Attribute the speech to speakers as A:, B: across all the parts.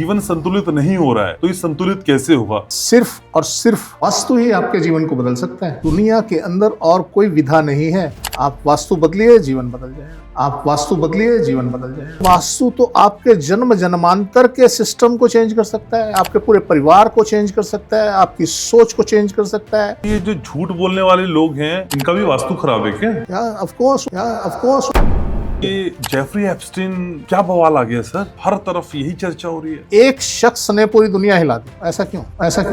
A: जीवन संतुलित नहीं हो रहा है तो ये संतुलित कैसे होगा?
B: सिर्फ और सिर्फ वास्तु ही आपके जीवन को बदल सकता है। दुनिया के अंदर और कोई विधा नहीं है। आप वास्तु बदलिए, जीवन बदल जाएगा। आप वास्तु बदलिए, जीवन बदल जाएगा। वास्तु तो आपके जन्म जन्मांतर के सिस्टम को चेंज कर सकता है, आपके पूरे परिवार को चेंज कर सकता है, आपकी सोच को चेंज कर सकता है।
A: ये जो झूठ बोलने वाले लोग हैं इनका भी वास्तु खराब है क्या?
B: Of course.
A: ये जेफरी एप्स्टीन क्या बवाल आ गया सर? हर तरफ यही चर्चा हो रही है।
B: एक शख्स ने पूरी दुनिया हिला दी। ऐसा क्यों?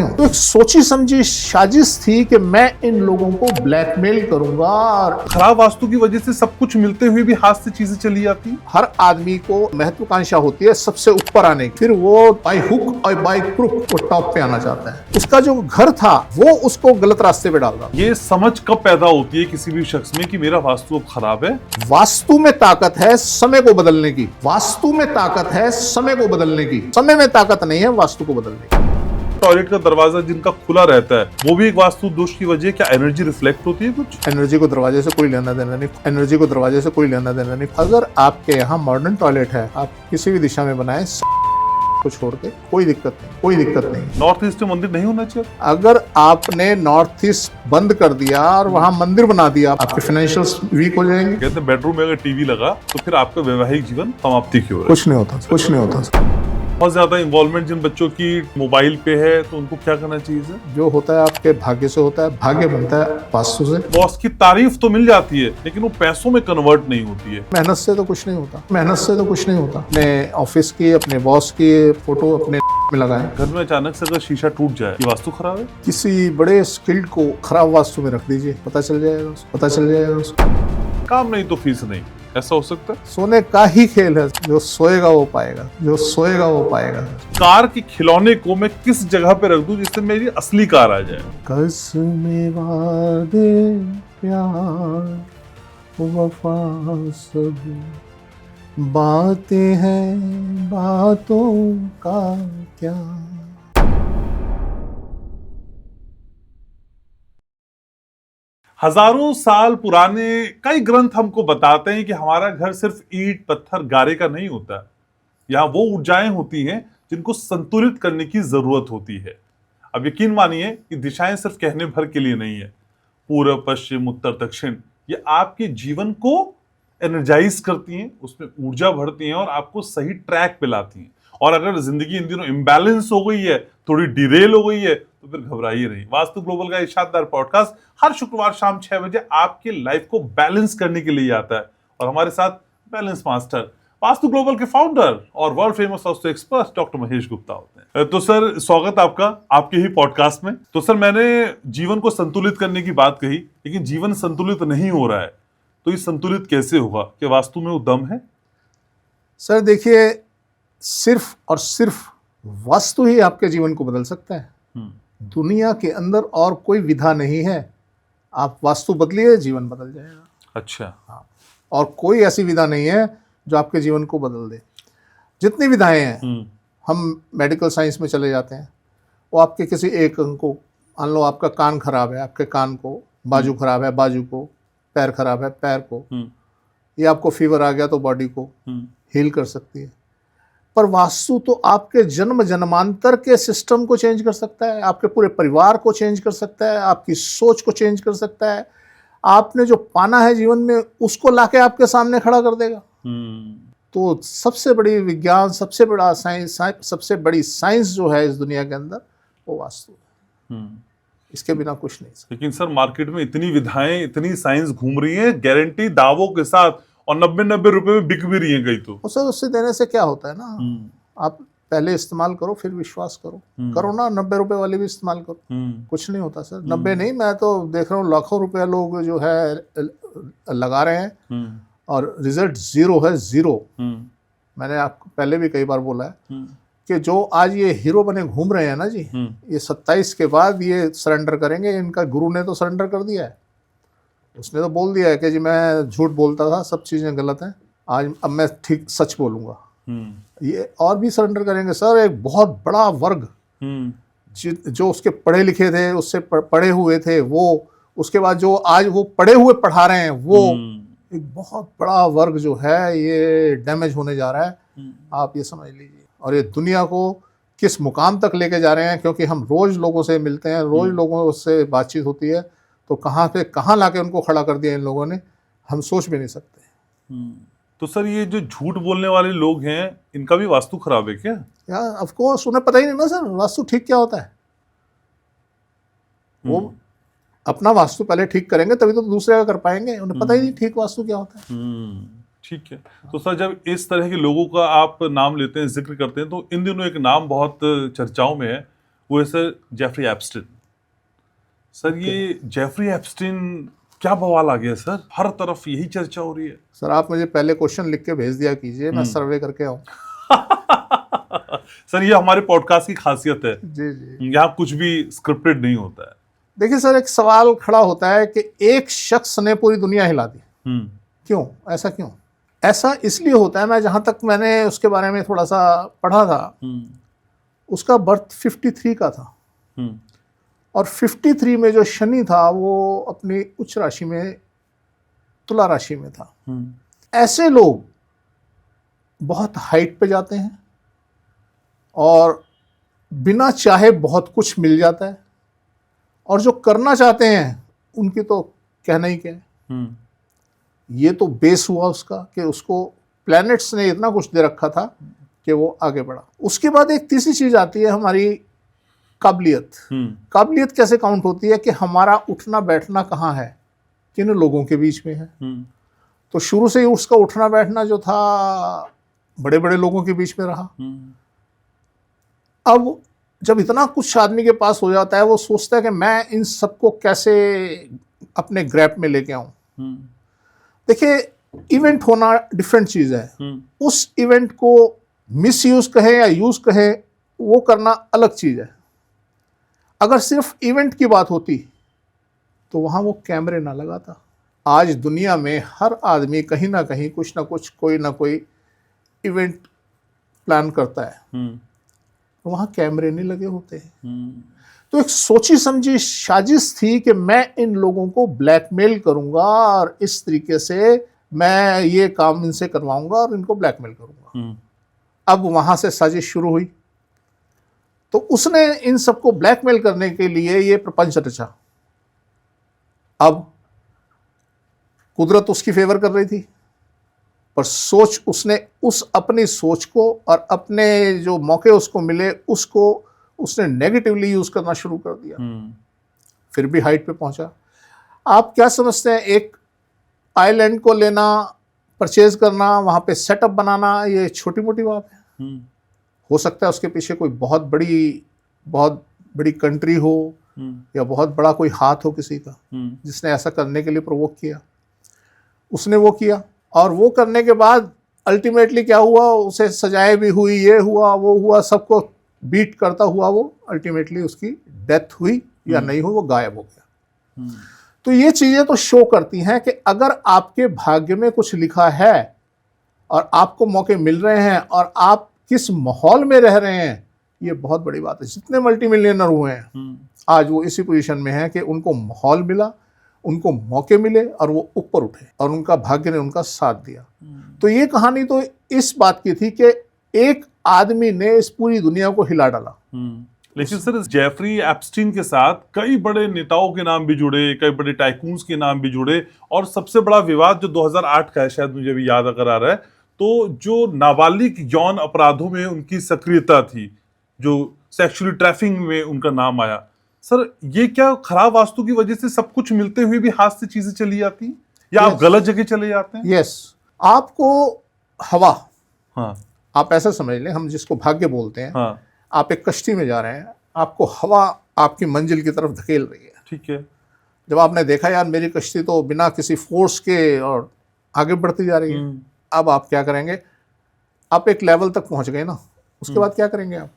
B: तो एक सोची समझी साजिश थी कि मैं इन लोगों को ब्लैकमेल करूंगा और
A: खराब वास्तु की वजह से सब कुछ मिलते हुए भी हाथ से चीजें चली जाती हैं।
B: हर आदमी को महत्वाकांक्षा होती है सबसे ऊपर आने की, फिर वो बाय हुक और बाय क्रुक वो टॉप पे आना चाहता है। उसका जो घर था वो उसको गलत रास्ते पे डाल रहा।
A: ये समझ कब पैदा होती है किसी भी शख्स में कि मेरा वास्तु अब खराब है?
B: वास्तु में ताकत है समय को बदलने की। वास्तु में ताकत है समय को बदलने की। समय में ताकत नहीं है वास्तु को बदलने की।
A: टॉयलेट का दरवाजा जिनका खुला रहता है वो भी एक वास्तु दोष की वजह। क्या एनर्जी रिफ्लेक्ट होती है कुछ?
B: एनर्जी को दरवाजे से कोई लेना देना नहीं। अगर आपके यहाँ मॉडर्न टॉयलेट है, आप किसी भी दिशा में बनाए को छोड़ के, कोई दिक्कत नहीं।
A: नॉर्थ ईस्ट में मंदिर नहीं होना चाहिए?
B: अगर आपने नॉर्थ ईस्ट बंद कर दिया और वहाँ मंदिर बना दिया, आपके फाइनेंशियल्स वीक हो जाएंगे।
A: कहते हैं बेडरूम में अगर टीवी लगा तो फिर आपका वैवाहिक जीवन समाप्ति की ओर।
B: कुछ नहीं होता।
A: बहुत ज्यादा इन्वॉल्वमेंट जिन बच्चों की मोबाइल पे है तो उनको क्या करना चाहिए सर?
B: जो होता है आपके भाग्य से होता है। भाग्य बनता है वास्तु से।
A: बॉस की तारीफ तो मिल जाती है लेकिन वो पैसों में कन्वर्ट नहीं होती है।
B: मेहनत से तो कुछ नहीं होता। अपने ऑफिस की, अपने बॉस की फोटो अपने में लगाएं।
A: घर में अचानक से अगर शीशा टूट जाए, ये वास्तु खराब है?
B: किसी बड़े स्किल्ड को खराब वास्तु में रख दीजिए, पता चल जाएगा उसको।
A: काम नहीं तो फीस नहीं, ऐसा हो सकता है?
B: सोने का ही खेल है, जो सोएगा वो पाएगा।
A: कार के खिलौने को मैं किस जगह पे रख दूं जिससे मेरी असली कार आ जाए?
B: कसमें वादे प्यार वफा सब बातें हैं, बातों का क्या।
A: हजारों साल पुराने कई ग्रंथ हमको बताते हैं कि हमारा घर सिर्फ ईंट पत्थर गारे का नहीं होता। यहाँ वो ऊर्जाएं होती हैं जिनको संतुलित करने की जरूरत होती है। अब यकीन मानिए कि दिशाएं सिर्फ कहने भर के लिए नहीं है। पूर्व पश्चिम उत्तर दक्षिण ये आपके जीवन को एनर्जाइज करती हैं, उसमें ऊर्जा भरती हैं और आपको सही ट्रैक पे लाती हैं। और अगर जिंदगी इन दिनों इम्बैलेंस हो गई है, थोड़ी डिरेल हो गई है, तो फिर घबराइए नहीं। वास्तु ग्लोबल का ये शानदार पॉडकास्ट हर शुक्रवार शाम 6 बजे आपके लाइफ को बैलेंस करने के लिए आता है। और हमारे साथ बैलेंस मास्टर, वास्तु ग्लोबल के फाउंडर और world famous vastu expert doctor Mahesh Gupta होते हैं। तो सर स्वागत आपका आपके ही पॉडकास्ट में। तो सर मैंने जीवन को संतुलित करने की बात कही, लेकिन जीवन संतुलित नहीं हो रहा है तो ये संतुलित कैसे होगा? क्या वास्तु में वो दम है?
B: सर देखिए, सिर्फ और सिर्फ वास्तु ही आपके जीवन को बदल सकता है। दुनिया के अंदर और कोई विधा नहीं है। आप वास्तु बदलिए, जीवन बदल जाएगा।
A: अच्छा।
B: हाँ, और कोई ऐसी विधा नहीं है जो आपके जीवन को बदल दे। जितनी विधाएं हैं, हम मेडिकल साइंस में चले जाते हैं, वो आपके किसी एक अंग को, मान लो आपका कान खराब है, आपके कान को, बाजू खराब है बाजू को, पैर खराब है पैर को, ये आपको फीवर आ गया तो बॉडी को हील कर सकती है। पर वास्तु तो आपके जन्म जन्मांतर के सिस्टम को चेंज कर सकता है, आपके पूरे परिवार को चेंज कर सकता है, आपकी सोच को चेंज कर सकता है। आपने जो पाना है जीवन में उसको लाके आपके सामने खड़ा कर देगा। तो सबसे बड़ी विज्ञान, सबसे बड़ा साइंस, सबसे बड़ी साइंस जो है इस दुनिया के अंदर, वो वास्तु है। इसके बिना कुछ नहीं।
A: लेकिन सर मार्केट में इतनी विधाएं, इतनी साइंस घूम रही है गारंटी दावों के साथ, और 90 रुपए में बिक भी रही है कई तो।
B: सर उससे देने से क्या होता है ना, आप पहले इस्तेमाल करो फिर विश्वास करो ना। 90 रुपए वाली भी इस्तेमाल करो, कुछ नहीं होता सर। 90 नहीं, मैं तो देख रहा हूँ लाखों रुपया लोग जो है लगा रहे हैं और रिजल्ट जीरो है, जीरो। मैंने आपको पहले भी कई बार बोला है कि जो आज ये हीरो बने घूम रहे हैं ना जी, ये 27 के बाद ये सरेंडर करेंगे। इनका गुरु ने तो सरेंडर कर दिया है। उसने तो बोल दिया है कि जी मैं झूठ बोलता था, सब चीज़ें गलत हैं, आज अब मैं ठीक सच बोलूँगा। ये और भी सरेंडर करेंगे सर। एक बहुत बड़ा वर्ग जो उसके पढ़े लिखे थे, उससे पढ़े हुए थे, वो उसके बाद जो आज वो पढ़े हुए पढ़ा रहे हैं, वो एक बहुत बड़ा वर्ग जो है ये डैमेज होने जा रहा है। आप ये समझ लीजिए। और ये दुनिया को किस मुकाम तक लेके जा रहे हैं, क्योंकि हम रोज़ लोगों से मिलते हैं, रोज़ लोगों से बातचीत होती है, तो कहाँ पे कहाँ लाके उनको खड़ा कर दिया इन लोगों ने, हम सोच भी नहीं सकते।
A: तो सर ये जो झूठ बोलने वाले लोग हैं, इनका भी वास्तु खराब है क्या?
B: या ऑफ कोर्स उन्हें पता ही नहीं ना सर वास्तु ठीक क्या होता है। वो अपना वास्तु पहले ठीक करेंगे तभी तो दूसरे का कर पाएंगे, उन्हें पता ही नहीं ठीक वास्तु क्या होता है।
A: ठीक है। तो सर जब इस तरह के लोगों का आप नाम लेते हैं, जिक्र करते हैं, तो इन दिनों एक नाम बहुत चर्चाओं में है, वो है सर जेफरी एप्स्टीन। सर ये जेफरी एप्स्टीन क्या बवाल आ गया सर, हर तरफ यही चर्चा हो रही है।
B: सर आप मुझे पहले क्वेश्चन लिख के भेज दिया कीजिए, मैं सर्वे करके आऊँ।
A: सर ये हमारे पॉडकास्ट की खासियत है,
B: जी जी,
A: यहाँ कुछ भी स्क्रिप्टेड नहीं होता है।
B: देखिए सर एक सवाल खड़ा होता है कि एक शख्स ने पूरी दुनिया हिला दी, क्यों, ऐसा क्यों? ऐसा इसलिए होता है, मैं जहाँ तक मैंने उसके बारे में थोड़ा सा पढ़ा था, उसका बर्थ 53 का था, और 53 में जो शनि था वो अपनी उच्च राशि में तुला राशि में था। ऐसे लोग बहुत हाइट पे जाते हैं और बिना चाहे बहुत कुछ मिल जाता है, और जो करना चाहते हैं उनकी तो कहना ही क्या है। ये तो बेस हुआ उसका कि उसको प्लैनेट्स ने इतना कुछ दे रखा था कि वो आगे बढ़ा। उसके बाद एक तीसरी चीज आती है हमारी काबिलियत। काबिलियत कैसे काउंट होती है कि हमारा उठना बैठना कहाँ है, किन लोगों के बीच में है। तो शुरू से ही उसका उठना बैठना जो था बड़े बड़े लोगों के बीच में रहा। अब जब इतना कुछ आदमी के पास हो जाता है, वो सोचता है कि मैं इन सबको कैसे अपने ग्रैप में लेके आऊं। देखिए इवेंट होना डिफरेंट चीज है, उस इवेंट को मिस यूज कहे या यूज कहे वो करना अलग चीज है। अगर सिर्फ इवेंट की बात होती तो वहां वो कैमरे ना लगाता। आज दुनिया में हर आदमी कहीं ना कहीं कुछ ना कुछ कोई ना कोई इवेंट प्लान करता है, वहां कैमरे नहीं लगे होते। तो एक सोची समझी साजिश थी कि मैं इन लोगों को ब्लैकमेल करूंगा और इस तरीके से मैं ये काम इनसे करवाऊंगा और इनको ब्लैकमेल करूंगा। अब वहां से साजिश शुरू हुई, तो उसने इन सबको ब्लैकमेल करने के लिए ये प्रपंच रचा। अब कुदरत उसकी फेवर कर रही थी, पर सोच उसने उस अपनी सोच को और अपने जो मौके उसको मिले उसको उसने नेगेटिवली यूज करना शुरू कर दिया। फिर भी हाइट पे पहुंचा। आप क्या समझते हैं, एक आइलैंड को लेना, परचेज करना, वहां पे सेटअप बनाना, ये छोटी मोटी बात है? हो सकता है उसके पीछे कोई बहुत बड़ी कंट्री हो या बहुत बड़ा कोई हाथ हो किसी का जिसने ऐसा करने के लिए प्रोवोक किया। उसने वो किया, और वो करने के बाद अल्टीमेटली क्या हुआ, उसे सजाएं भी हुई, ये हुआ वो हुआ, सबको बीट करता हुआ वो अल्टीमेटली उसकी डेथ हुई या नहीं हुई, वो गायब हो गया। तो ये चीजें तो शो करती हैं कि अगर आपके भाग्य में कुछ लिखा है और आपको मौके मिल रहे हैं और आप किस माहौल में रह रहे हैं, ये बहुत बड़ी बात है। जितने मल्टी मिलियनर हुए हैं आज वो इसी पोजीशन में हैं कि उनको माहौल मिला, उनको मौके मिले और वो ऊपर उठे और उनका भाग्य ने उनका साथ दिया। तो ये कहानी तो इस बात की थी कि एक आदमी ने इस पूरी दुनिया को हिला डाला।
A: लेकिन सर जेफरी एप्स्टीन के साथ कई बड़े नेताओं के नाम भी जुड़े, कई बड़े टाइकून्स के नाम भी जुड़े, और सबसे बड़ा विवाद जो 2008 का है, शायद मुझे भी याद अगर आ रहा है, तो जो नाबालिग यौन अपराधों में उनकी सक्रियता थी, जो सेक्सुअली ट्रैफिकिंग में उनका नाम आया। सर ये क्या खराब वास्तु की वजह से सब कुछ मिलते हुए भी हाथ से चीजें चली जाती हैं, या आप गलत जगह चले जाते हैं?
B: यस, आपको हवा,
A: हाँ,
B: आप ऐसा समझ लें, हम जिसको भाग्य बोलते हैं,
A: हाँ,
B: आप एक कश्ती में जा रहे हैं, आपको हवा आपकी मंजिल की तरफ धकेल रही है।
A: ठीक है।
B: जब आपने देखा यार मेरी कश्ती तो बिना किसी फोर्स के और आगे बढ़ती जा रही है, अब आप क्या करेंगे? आप एक लेवल तक पहुंच गए ना, उसके बाद क्या करेंगे आप?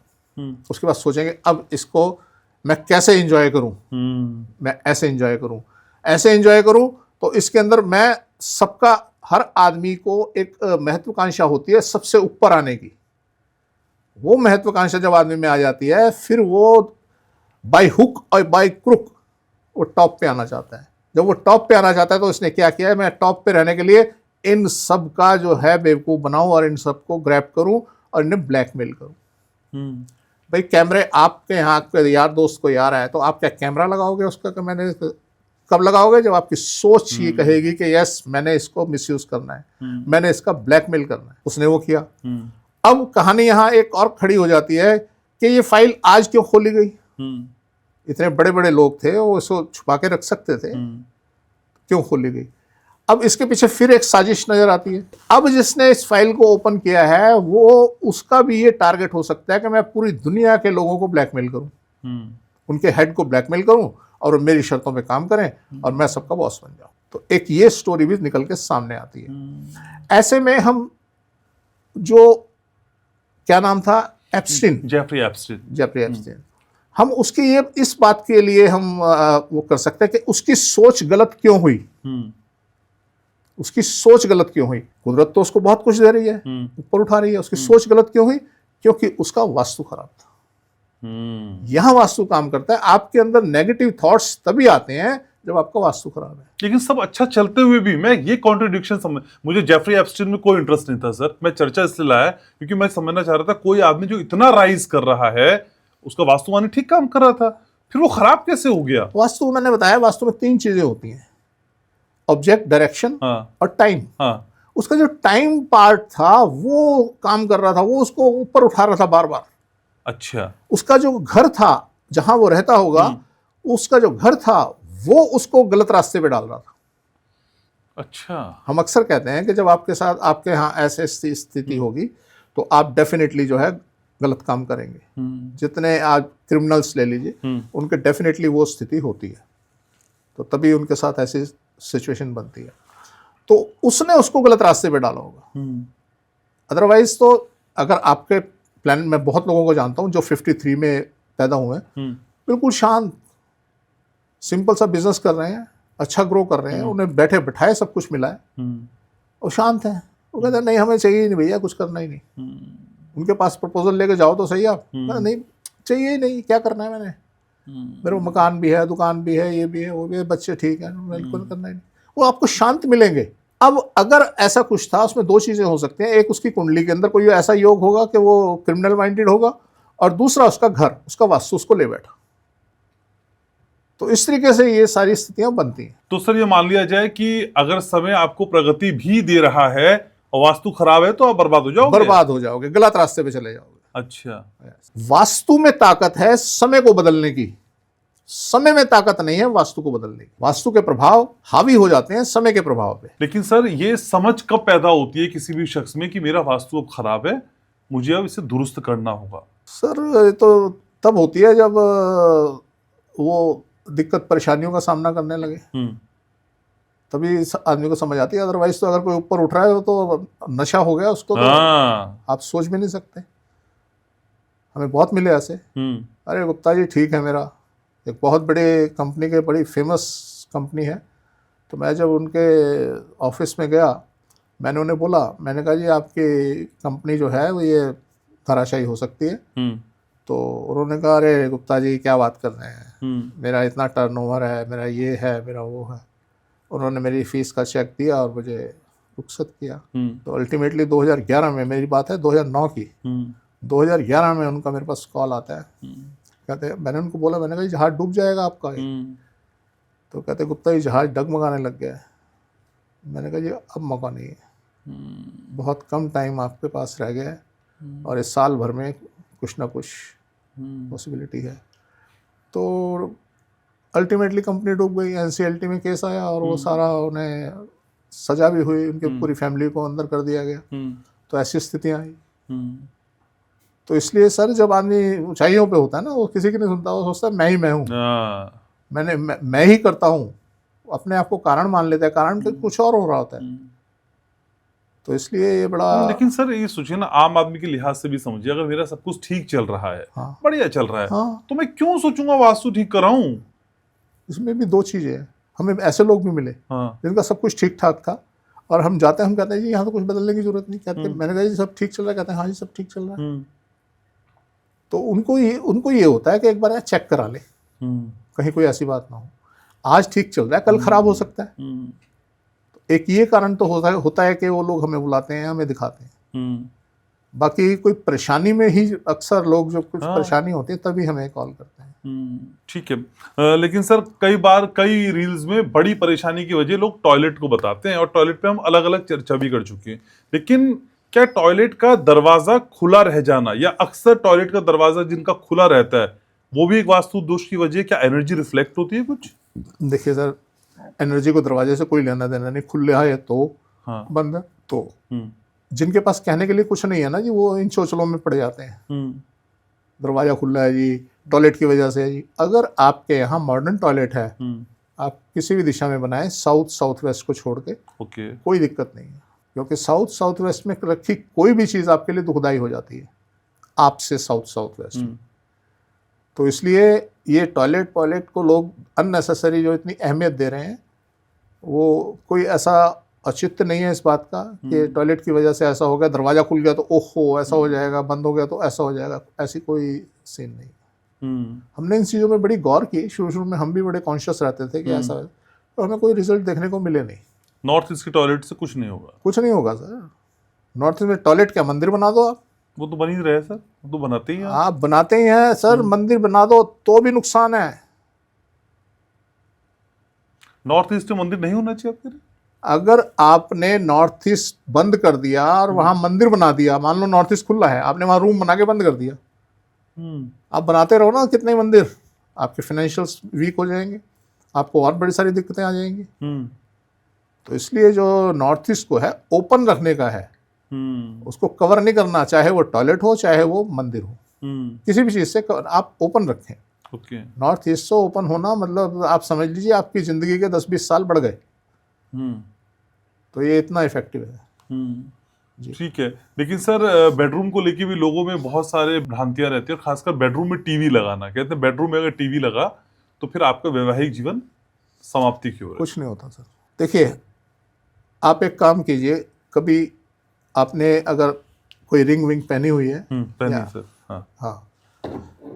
B: उसके बाद सोचेंगे अब इसको मैं कैसे एंजॉय करूं, मैं ऐसे एंजॉय करूं, ऐसे एंजॉय करूं, तो इसके अंदर मैं सबका, हर आदमी को एक महत्वाकांक्षा होती है सबसे ऊपर आने की। वो महत्वाकांक्षा जब आदमी में आ जाती है, फिर वो बाय हुक और बाय क्रुक वो टॉप पे आना चाहता है। जब वो टॉप पे आना चाहता है तो इसने क्या किया है, मैं टॉप पे रहने के लिए इन सब का जो है बेवकूफ़ बनाऊं और इन सब को ग्रैब करूं और इन्हें ब्लैकमेल करूं। भाई कैमरे आपके यहाँ, आपके यार दोस्त को यार है तो आप क्या कैमरा लगाओगे उसका कि मैंने, कब लगाओगे? जब आपकी सोच ये कहेगी कि यस मैंने इसको मिसयूज करना है, मैंने इसका ब्लैकमेल करना है। उसने वो किया। अब कहानी यहाँ एक और खड़ी हो जाती है कि ये फाइल आज क्यों खोली गई? इतने बड़े बड़े लोग थे, वो इसको छुपा के रख सकते थे, क्यों खोली गई? अब इसके पीछे फिर एक साजिश नजर आती है। अब जिसने इस फाइल को ओपन किया है वो, उसका भी ये टारगेट हो सकता है कि मैं पूरी दुनिया के लोगों को ब्लैकमेल करूं, उनके हेड को ब्लैकमेल करूं और मेरी शर्तों पे काम करें और मैं सबका बॉस बन जाऊं। तो एक ये स्टोरी भी निकल के सामने आती है। ऐसे में हम जो, क्या नाम था, एप्स्टीन,
A: जेफरी एप्स्टीन,
B: हम उसकी ये इस बात के लिए हम वो कर सकते हैं कि उसकी सोच गलत क्यों हुई। उसकी सोच गलत क्यों हुई? कुदरत तो उसको बहुत कुछ दे रही है, ऊपर उठा रही है, उसकी सोच गलत क्यों हुई? क्योंकि उसका वास्तु खराब था। यहां वास्तु काम करता है। आपके अंदर नेगेटिव थॉट्स तभी आते हैं जब आपका वास्तु खराब है।
A: लेकिन सब अच्छा चलते हुए भी मैं ये कॉन्ट्रडिक्शन समझ, मुझे जेफरी एप्स्टीन में कोई इंटरेस्ट नहीं था सर। मैं चर्चा इसलिए लाया क्योंकि मैं समझना चाह रहा था कोई आदमी जो इतना राइज कर रहा है, उसका वास्तुवानी ठीक काम कर रहा था, फिर वो खराब कैसे हो गया?
B: वास्तु, मैंने बताया, वास्तु में 3 चीजें होती हैं, ऑब्जेक्ट, डायरेक्शन और टाइम। उसका जो टाइम पार्ट था वो काम कर रहा था, वो उसको ऊपर उठा रहा था बार बार।
A: अच्छा।
B: उसका जो घर था जहां वो रहता होगा, उसका जो घर था वो उसको गलत रास्ते पे डाल रहा था।
A: अच्छा।
B: हम अक्सर कहते हैं कि जब आपके साथ, आपके यहाँ ऐसे स्थिति होगी तो आप डेफिनेटली जो है गलत काम करेंगे। जितने आज क्रिमिनल्स ले लीजिए, उनके डेफिनेटली वो स्थिति होती है, तो तभी उनके साथ ऐसी सिचुएशन बनती है। तो उसने उसको गलत रास्ते पे डाला होगा। अदरवाइज तो अगर आपके प्लान, मैं बहुत लोगों को जानता हूं जो 53 में पैदा हुए हैं, बिल्कुल शांत, सिंपल सा बिजनेस कर रहे हैं, अच्छा ग्रो कर रहे हैं, उन्हें बैठे बिठाए सब कुछ मिला है और शांत है। वो कहते हैं नहीं हमें चाहिए ही नहीं भैया, कुछ करना ही नहीं। उनके पास प्रपोजल लेके जाओ तो सही आप, नहीं चाहिए ही नहीं, क्या करना है मैंने, मेरे को मकान भी है, दुकान भी है, ये भी है, वो भी है, बच्चे ठीक है, बिल्कुल करना ही नहीं। वो आपको शांत मिलेंगे। अब अगर ऐसा कुछ था, उसमें 2 चीजें हो सकती हैं। एक, उसकी कुंडली के अंदर कोई ऐसा योग होगा कि वो क्रिमिनल माइंडेड होगा, और दूसरा उसका घर, उसका वास्तु उसको ले बैठा। तो इस तरीके से ये सारी स्थितियां बनती हैं।
A: तो सर ये मान लिया जाए कि अगर समय आपको प्रगति भी दे रहा है और वास्तु खराब है तो आप बर्बाद हो जाओगे।
B: बर्बाद हो जाओगे, गलत रास्ते पे चले जाओगे।
A: अच्छा।
B: वास्तु में ताकत है समय को बदलने की, समय में ताकत नहीं है वास्तु को बदलने की। वास्तु के प्रभाव हावी हो जाते हैं समय के प्रभाव पे।
A: लेकिन सर ये समझ कब पैदा होती है किसी भी शख्स में कि मेरा वास्तु अब खराब है, मुझे अब इसे दुरुस्त करना होगा?
B: सर तो तब होती है जब वो दिक्कत परेशानियों का सामना करने लगे, तभी आदमी को समझ आती है। अदरवाइज तो अगर कोई ऊपर उठ रहा है तो नशा हो गया उसको, तो आप सोच भी नहीं सकते। हमें बहुत मिले ऐसे, अरे गुप्ता जी ठीक है, मेरा एक बहुत बड़े कंपनी के, बड़ी फेमस कंपनी है, तो मैं जब उनके ऑफिस में गया, मैंने उन्हें बोला, मैंने कहा जी आपकी कंपनी जो है वो ये धराशायी हो सकती है। तो उन्होंने कहा अरे गुप्ता जी क्या बात कर रहे हैं, मेरा इतना टर्नओवर है, मेरा ये है, मेरा वो है। उन्होंने मेरी फीस का चेक दिया और मुझे रुखसत किया। तो अल्टीमेटली 2011 में, मेरी बात है 2009 की, 2011 में उनका मेरे पास कॉल आता है। कहते, मैंने उनको बोला, मैंने कहा जहाज डूब जाएगा आपका। तो कहते गुप्ता जी जहाज डगमगाने लग गया है। मैंने कहा जी अब मौका नहीं है, बहुत कम टाइम आपके पास रह गया है और इस साल भर में कुछ ना कुछ पॉसिबिलिटी है। तो अल्टीमेटली कंपनी डूब गई, एनसीएलटी में केस आया और वो सारा, उन्हें सजा भी हुई, उनकी पूरी फैमिली को अंदर कर दिया गया। तो ऐसी स्थितियां आई। तो इसलिए सर जब आदमी ऊंचाइयों पे होता है ना, वो किसी की नहीं सुनता, वो सोचता है मैं ही मैं हूँ, मैं ही करता हूँ, अपने आप को कारण मान लेता है, कारण कुछ और हो रहा होता है। तो इसलिए ये बड़ा,
A: लेकिन सर ये सोचिए ना, आम आदमी के लिहाज से भी समझिए, अगर मेरा सब कुछ ठीक चल रहा है, बढ़िया चल रहा है, तो मैं क्यों सोचूंगा वास्तु ठीक कराऊं?
B: इसमें भी 2 चीजें हैं। हमें ऐसे लोग भी मिले जिनका सब कुछ ठीक ठाक था, और हम जाते हैं, हम कहते हैं जी यहाँ तो कुछ बदलने की जरूरत नहीं। कहते मैंने कहा जी सब ठीक चल रहा है, कहते हैं हाँ जी सब ठीक चल रहा है। तो उनको ये होता है कि एक बार यार चेक करा ले, कहीं कोई ऐसी बात ना हो। आज ठीक चल रहा है, कल खराब हो सकता है। तो एक ये कारण तो होता है कि वो लोग हमें बुलाते हैं, हमें दिखाते हैं। बाकी कोई परेशानी में ही अक्सर लोग जो कुछ
A: हाँ।
B: परेशानी होती है तभी हमें कॉल करते हैं।
A: ठीक है। लेकिन सर कई बार कई रील्स में बड़ी परेशानी की वजह लोग टॉयलेट को बताते हैं, और टॉयलेट पे हम अलग अलग चर्चा भी कर चुके हैं। लेकिन क्या टॉयलेट का दरवाजा खुला रह जाना, या अक्सर टॉयलेट का दरवाजा जिनका खुला रहता है, वो भी एक वास्तु दोष की वजह? क्या एनर्जी रिफ्लेक्ट होती है कुछ?
B: देखिए सर, एनर्जी को दरवाजे से कोई लेना देना नहीं, खुला है तो
A: हाँ।
B: बंद है तो।
A: हम्म,
B: जिनके पास कहने के लिए कुछ नहीं है ना जी, वो इन चोचलों में पड़ जाते हैं। दरवाजा खुला है जी, टॉयलेट की वजह से है जी। अगर आपके यहाँ मॉडर्न टॉयलेट है, आप किसी भी दिशा में बनाएं, साउथ साउथ वेस्ट को छोड़ के,
A: ओके।
B: कोई दिक्कत नहीं है। क्योंकि साउथ साउथ वेस्ट में रखी कोई भी चीज़ आपके लिए दुखदाई हो जाती है, आपसे साउथ साउथ वेस्ट में। तो इसलिए ये टॉयलेट को लोग अननेसेसरी जो इतनी अहमियत दे रहे हैं, वो कोई ऐसा औचित्य नहीं है इस बात का कि टॉयलेट की वजह से ऐसा हो गया, दरवाजा खुल गया तो ओहो ऐसा हो जाएगा, बंद हो गया तो ऐसा हो जाएगा। ऐसी कोई सीन नहीं। हमने इन चीज़ों में बड़ी गौर की, शुरू में हम भी बड़े कॉन्शियस रहते थे कि ऐसा है, तो हमें कोई रिजल्ट देखने को मिले नहीं।
A: नॉर्थ ईस्ट के टॉयलेट से कुछ नहीं होगा?
B: कुछ नहीं होगा सर। नॉर्थ ईस्ट में टॉयलेट क्या, मंदिर बना दो आप।
A: वो तो बन ही रहे सर, वो तो बनाते ही हैं।
B: आप बनाते ही हैं सर, मंदिर बना दो तो भी नुकसान है।
A: नॉर्थ ईस्ट में मंदिर नहीं होना चाहिए आपके?
B: अगर आपने नॉर्थ ईस्ट बंद कर दिया और वहां मंदिर बना दिया, मान लो नॉर्थ ईस्ट खुला है, आपने वहां रूम बना के बंद कर दिया, आप बनाते रहो ना कितने मंदिर, आपके फाइनेंशियल्स वीक हो जाएंगे, आपको और बड़ी सारी दिक्कतें आ जाएंगी। तो इसलिए जो नॉर्थ ईस्ट को है ओपन रखने का है, उसको कवर नहीं करना, चाहे वो टॉयलेट हो चाहे वो मंदिर हो, किसी भी चीज़ से आप ओपन रखें।
A: ओके।
B: नॉर्थ ईस्ट से ओपन होना मतलब आप समझ लीजिए आपकी ज़िंदगी के 10-20 साल बढ़ गए। तो ये इतना इफेक्टिव है।
A: ठीक है। लेकिन सर बेडरूम को लेके भी लोगों में बहुत सारे भ्रांतियां रहती है, खासकर बेडरूम में टीवी लगाना। कहते हैं बेडरूम में अगर टीवी लगा तो फिर आपका वैवाहिक जीवन समाप्ति की ओर है।
B: कुछ नहीं होता सर। देखिए, आप एक काम कीजिए, कभी आपने अगर कोई रिंग विंग पहनी हुई है,
A: पहनी सर। हाँ।
B: हाँ,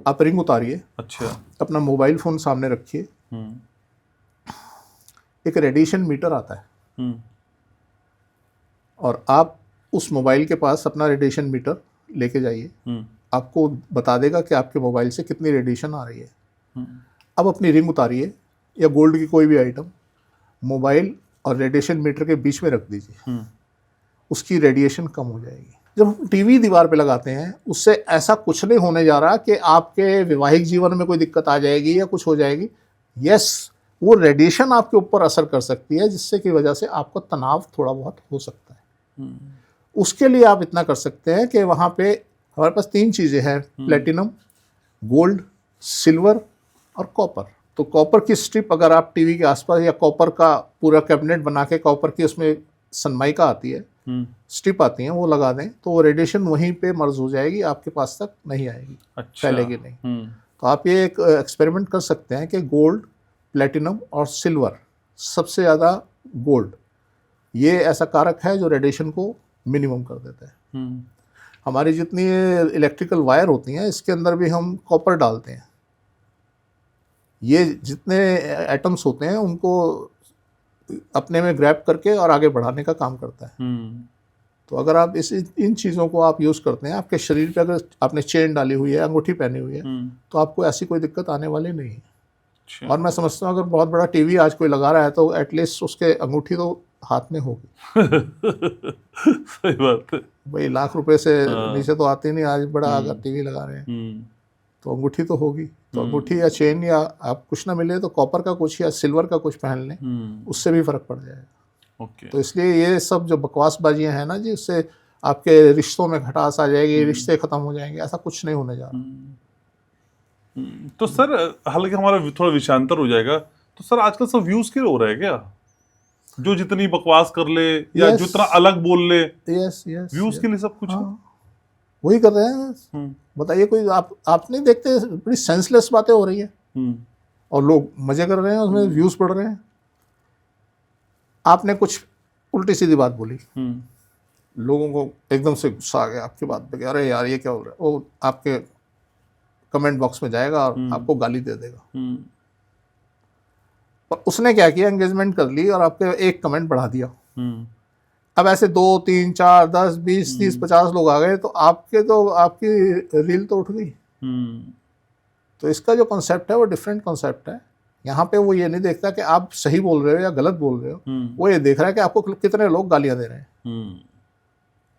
B: आप रिंग उतारिए।
A: अच्छा।
B: अपना मोबाइल फोन सामने रखिए। एक रेडिएशन मीटर आता है, और आप उस मोबाइल के पास अपना रेडिएशन मीटर लेके जाइए। आपको बता देगा कि आपके मोबाइल से कितनी रेडिएशन आ रही है। अब अपनी रिंग उतारिए या गोल्ड की कोई भी आइटम, मोबाइल और रेडिएशन मीटर के बीच में रख दीजिए, उसकी रेडिएशन कम हो जाएगी। जब हम टीवी दीवार पे लगाते हैं, उससे ऐसा कुछ नहीं होने जा रहा कि आपके वैवाहिक जीवन में कोई दिक्कत आ जाएगी या कुछ हो जाएगी। यस, वो रेडिएशन आपके ऊपर असर कर सकती है, जिससे की वजह से आपको तनाव थोड़ा बहुत हो सकता है। उसके लिए आप इतना कर सकते हैं कि वहाँ पे हमारे पास 3 चीज़ें हैं, प्लेटिनम, गोल्ड, सिल्वर और कॉपर। तो कॉपर की स्ट्रिप अगर आप टीवी के आसपास, या कॉपर का पूरा कैबिनेट बना के कॉपर की उसमें सनमाइका आती है, स्ट्रिप आती हैं, वो लगा दें तो वो रेडिएशन वहीं पे मर्ज हो जाएगी, आपके पास तक नहीं आएगी।
A: अच्छा।
B: फैलेगी नहीं। तो आप ये एक एक्सपेरिमेंट कर सकते हैं कि गोल्ड, प्लेटिनम और सिल्वर, सबसे ज़्यादा गोल्ड, ये ऐसा कारक है जो रेडिएशन को मिनिमम कर देता है। हमारी जितनी इलेक्ट्रिकल वायर होती हैं, इसके अंदर भी हम कॉपर डालते हैं। ये जितने एटम्स होते हैं उनको अपने में ग्रैब करके और आगे बढ़ाने का काम करता है। तो अगर आप इन चीज़ों को आप यूज़ करते हैं, आपके शरीर पे अगर आपने चेन डाली हुई है, अंगूठी पहनी हुई है, तो आपको ऐसी कोई दिक्कत आने वाली नहीं है। और मैं समझता हूँ अगर बहुत बड़ा टीवी आज कोई लगा रहा है तो एटलीस्ट उसके अंगूठी तो हाथ में होगी।
A: सही बात है
B: भाई, लाख रुपए से नीचे तो आते नहीं, आज बड़ा अगर टीवी लगा रहे हैं तो अंगूठी तो होगी। तो अंगूठी या चेन या आप कुछ ना मिले तो कॉपर का कुछ या सिल्वर का कुछ पहन लें, उससे भी फर्क पड़ जाएगा। तो इसलिए ये सब जो बकवासबाजियां हैं ना जी, उससे आपके रिश्तों में खटास आ जाएगी, रिश्ते खत्म हो जाएंगे, ऐसा कुछ नहीं होने जा रहा।
A: तो सर हालांकि हमारा थोड़ा विषयांतर हो जाएगा, तो सर आजकल सब व्यूज के हो रहा है क्या? जो जितनी बकवास कर ले या जितना अलग बोल ले, व्यूज के लिए सब कुछ
B: वही कर रहे हैं। बताइए, कोई आप नहीं देखते, बड़ी सेंसलेस बातें हो रही है और लोग मजे कर रहे हैं, उसमें व्यूज बढ़ रहे हैं। आपने कुछ उल्टी सीधी बात बोली, लोगों को एकदम से गुस्सा आ गया आपकी बात पे, अरे यार ये क्या हो रहा है, वो आपके कमेंट बॉक्स में जाएगा और आपको गाली दे देगा। और उसने क्या किया, एंगेजमेंट कर ली और आपके एक कमेंट बढ़ा दिया अब ऐसे 2 3 4 10 20 30 50 लोग आ गए तो आपकी रील तो उठ गई। तो इसका जो कॉन्सेप्ट है वो डिफरेंट कॉन्सेप्ट है। यहाँ पे वो ये नहीं देखता कि आप सही बोल रहे हो या गलत बोल रहे हो, वो ये देख रहा है कि आपको कितने लोग गालियां दे रहे हैं।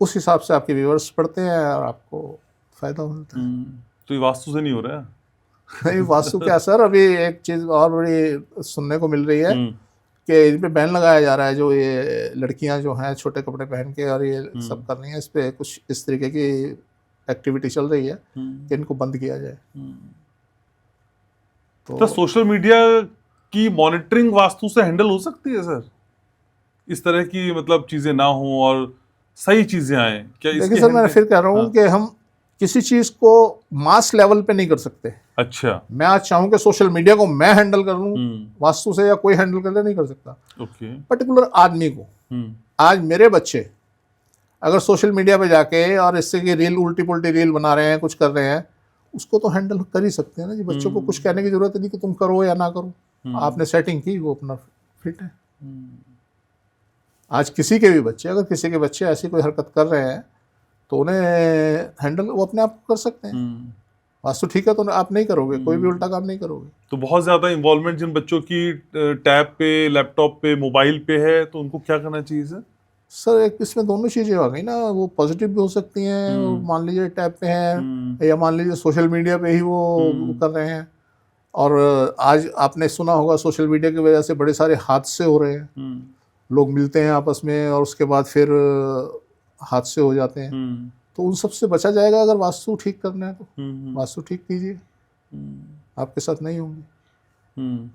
B: उस हिसाब से आपके व्यूअर्स पढ़ते हैं और आपको फायदा मिलता है।
A: तो ये वास्तु से नहीं हो रहा है?
B: नहीं, वास्तु क्या सर, अभी एक चीज और बड़ी सुनने को मिल रही है कि इन पे बैन लगाया जा रहा है, जो ये लड़कियां जो हैं छोटे कपड़े पहन के और ये सब कर रही हैं, इस पे कुछ इस तरीके की एक्टिविटी चल रही है कि इनको बंद किया जाए।
A: तो सोशल मीडिया की मॉनिटरिंग वास्तु से हैंडल हो सकती है सर? इस तरह की मतलब चीजें ना हो और सही चीजें आए क्या?
B: देखिए सर, मैं फिर कह रहा हूँ कि हम किसी चीज को मास लेवल पे नहीं कर सकते।
A: अच्छा,
B: मैं आज चाहूँ कि सोशल मीडिया को मैं हैंडल कर लूँ वास्तु से, या कोई हैंडल कर नहीं कर सकता। पर्टिकुलर आदमी को, आज मेरे बच्चे अगर सोशल मीडिया पे जाके और इससे की रील उल्टी पुल्टी रील बना रहे हैं, कुछ कर रहे हैं, उसको तो हैंडल कर ही सकते हैं ना जी। बच्चों को कुछ कहने की जरूरत नहीं कि तुम करो या ना करो, आपने सेटिंग की, वो अपना फिट है। आज किसी के भी बच्चे, अगर किसी के बच्चे ऐसी कोई हरकत कर रहे हैं तो उन्हें हैंडल वो अपने आप कर सकते हैं। वास्तु ठीक है तो आप नहीं करोगे, कोई भी उल्टा काम नहीं करोगे।
A: तो बहुत ज्यादा इन्वॉल्वमेंट जिन बच्चों की टैब पे, लैपटॉप पे, मोबाइल पे है, तो उनको क्या करना चाहिए सर?
B: सर एक इसमें दोनों चीजें आ गई ना, वो पॉजिटिव भी हो सकती हैं, मान लीजिए टैब पे हैं या मान लीजिए सोशल मीडिया पे ही वो कर रहे हैं। और आज आपने सुना होगा सोशल मीडिया की वजह से बड़े सारे हादसे हो रहे हैं, लोग मिलते हैं आपस में और उसके बाद फिर हादसे हो जाते हैं। तो उन सब से बचा जाएगा अगर वास्तु ठीक करना है तो वास्तु ठीक कीजिए, आपके साथ नहीं होंगी।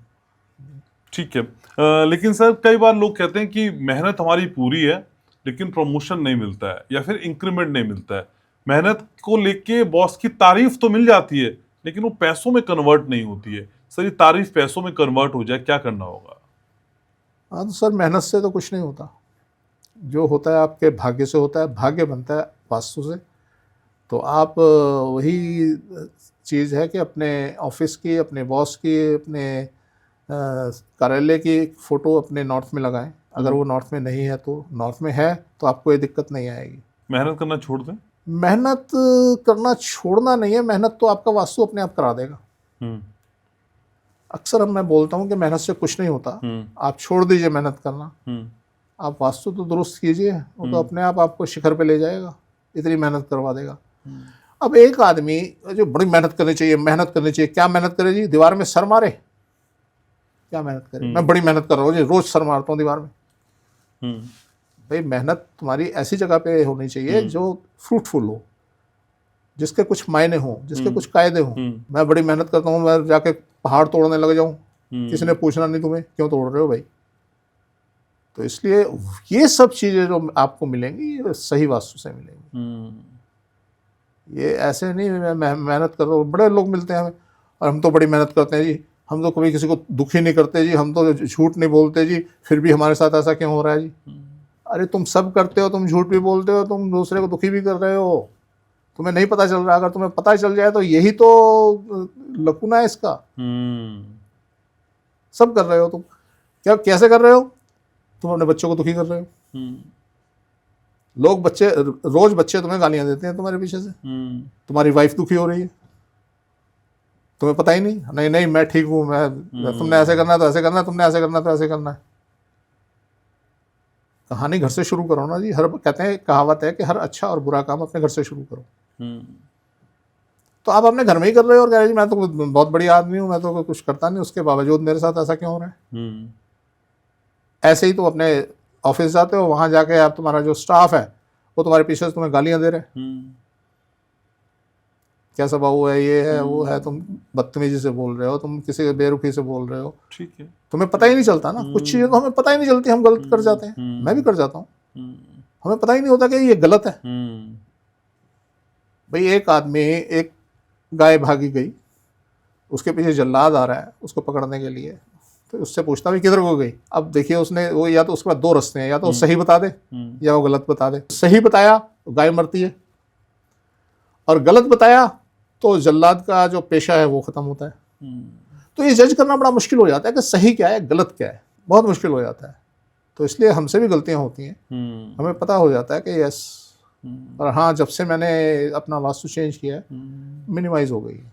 A: ठीक है। लेकिन सर कई बार लोग कहते हैं कि मेहनत हमारी पूरी है लेकिन प्रमोशन नहीं मिलता है या फिर इंक्रीमेंट नहीं मिलता है। मेहनत को लेके बॉस की तारीफ तो मिल जाती है लेकिन वो पैसों में कन्वर्ट नहीं होती है। सर ये तारीफ पैसों में कन्वर्ट हो जाए, क्या करना होगा?
B: हाँ तो सर मेहनत से तो कुछ नहीं होता, जो होता है आपके भाग्य से होता है, भाग्य बनता है वास्तु से। तो आप वही चीज़ है कि अपने ऑफिस की, अपने बॉस की, अपने कार्यालय की फ़ोटो अपने नॉर्थ में लगाएं। अगर वो नॉर्थ में नहीं है तो नॉर्थ में है तो आपको ये दिक्कत नहीं आएगी।
A: मेहनत करना छोड़ दें? मेहनत
B: करना छोड़ना नहीं है, मेहनत तो आपका वास्तु अपने आप करा देगा। अक्सर मैं बोलता हूँ कि मेहनत से कुछ नहीं होता, आप छोड़ दीजिए मेहनत करना, आप वास्तु तो दुरुस्त कीजिए, वो तो अपने आप आपको शिखर पे ले जाएगा, इतनी मेहनत करवा देगा। अब एक आदमी जो बड़ी मेहनत करनी चाहिए, मेहनत करनी चाहिए, क्या मेहनत करे जी? दीवार में सर मारे, क्या मेहनत करे? मैं बड़ी मेहनत कर रहा हूँ जी, रोज सर मारता हूँ दीवार में। भाई मेहनत तुम्हारी ऐसी जगह पे होनी चाहिए जो फ्रूटफुल हो, जिसके कुछ मायने हो, जिसके कुछ कायदे हो। मैं बड़ी मेहनत करता हूँ, मैं जाके पहाड़ तोड़ने लग जाऊँ, किसी ने पूछना नहीं तुम्हें क्यों तोड़ रहे हो भाई। तो इसलिए ये सब चीज़ें जो आपको मिलेंगी ये सही वास्तु से मिलेंगी। ये ऐसे नहीं मैं मेहनत कर रहा हूँ, बड़े लोग मिलते हैं हमें और हम तो बड़ी मेहनत करते हैं जी, हम तो कभी किसी को दुखी नहीं करते जी, हम तो झूठ नहीं बोलते जी, फिर भी हमारे साथ ऐसा क्यों हो रहा है जी? अरे तुम सब करते हो, तुम झूठ भी बोलते हो, तुम दूसरे को दुखी भी कर रहे हो, तुम्हें नहीं पता चल रहा। अगर तुम्हें पता चल जाए तो यही तो लकुना है इसका। सब कर रहे हो तुम, क्या कैसे कर रहे हो? तुम अपने बच्चों को दुखी कर रहे हो। लोग बच्चे रोज बच्चे तुम्हें गालियां देते हैं तुम्हारे पीछे से, तुम्हारी वाइफ दुखी हो रही है, तुम्हें पता ही नहीं। नहीं नहीं मैं ठीक हूं, मैं तुमने ऐसे करना है तो ऐसे करना है, तुमने ऐसे करना है तो ऐसे करना है। कहानी घर से शुरू करो ना जी। हर कहते हैं, कहावत है कि हर अच्छा और बुरा काम अपने घर से शुरू करो। तो आप अपने घर में ही कर रहे हो और कह रहे जी मैं तो बहुत बड़ी आदमी हूँ, मैं तो कुछ करता नहीं, उसके बावजूद मेरे साथ ऐसा क्यों हो रहा है? ऐसे ही तो अपने ऑफिस जाते हो, वहां जाके आप तुम्हारा जो स्टाफ है वो तुम्हारे पीछे से तुम्हें गालियां दे रहे हैं, क्या स्वभाव है, ये है वो है, तुम बदतमीजी से बोल रहे हो, तुम किसी के बेरुखी से बोल रहे हो। ठीक है, तुम्हें पता ही नहीं चलता ना, कुछ चीजें तो हमें पता ही नहीं चलती, हम गलत कर जाते हैं, मैं भी कर जाता हूँ, हमें पता ही नहीं होता कि ये गलत है। भाई एक आदमी, एक गाय भागी गई, उसके पीछे जल्लाद आ रहा है उसको पकड़ने के लिए, तो उससे पूछता भाई किधर को गई? अब देखिए उसने वो, या तो उसके बाद दो रास्ते हैं, या तो सही बता दे या वो गलत बता दे। सही बताया तो गाय मरती है, और गलत बताया तो जल्लाद का जो पेशा है वो खत्म होता है। तो ये जज करना बड़ा मुश्किल हो जाता है कि सही क्या है गलत क्या है, बहुत मुश्किल हो जाता है। तो इसलिए हमसे भी गलतियां होती हैं, हमें पता हो जाता है कि यस। और हाँ, जब से मैंने अपना वास्तु चेंज किया है, मिनिमाइज हो गई है।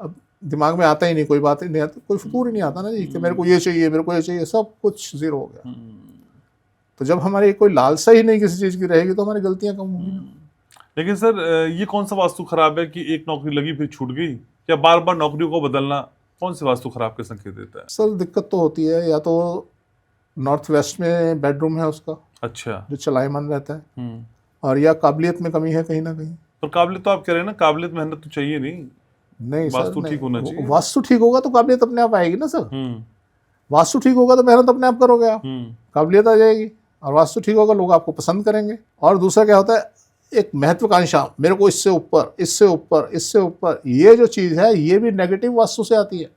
B: अब दिमाग में आता ही नहीं, कोई बात ही नहीं आती, कोई फितूर ही नहीं आता ना जी कि मेरे को ये चाहिए, मेरे को ये चाहिए, सब कुछ जीरो हो गया। तो जब हमारी कोई लालसा ही नहीं किसी चीज़ की रहेगी तो हमारी गलतियां कम होंगी ना।
A: लेकिन सर ये कौन सा वास्तु खराब है कि एक नौकरी लगी फिर छूट गई, या बार बार नौकरियों को बदलना, कौन सी वास्तु खराब के संकेत देता है?
B: सर दिक्कत तो होती है, या तो नॉर्थ वेस्ट में बेडरूम है उसका,
A: अच्छा,
B: जो चलायमान रहता है, और या काबिलियत में कमी है कहीं ना कहीं।
A: पर काबिलियत तो आप कह रहे हैं ना, काबिलियत मेहनत तो चाहिए नहीं,
B: नहीं सर,
A: वास्तु ठीक होना चाहिए।
B: वास्तु ठीक होगा तो काबिलियत अपने आप आएगी ना सर। वास्तु ठीक होगा तो मेहनत अपने आप करोगे आप, काबिलियत आ जाएगी। और वास्तु ठीक होगा, लोग आपको पसंद करेंगे। और दूसरा क्या होता है, एक महत्वाकांक्षा, मेरे को इससे ऊपर, इससे ऊपर, इससे ऊपर, ये जो चीज़ है ये भी नेगेटिव वास्तु से आती है।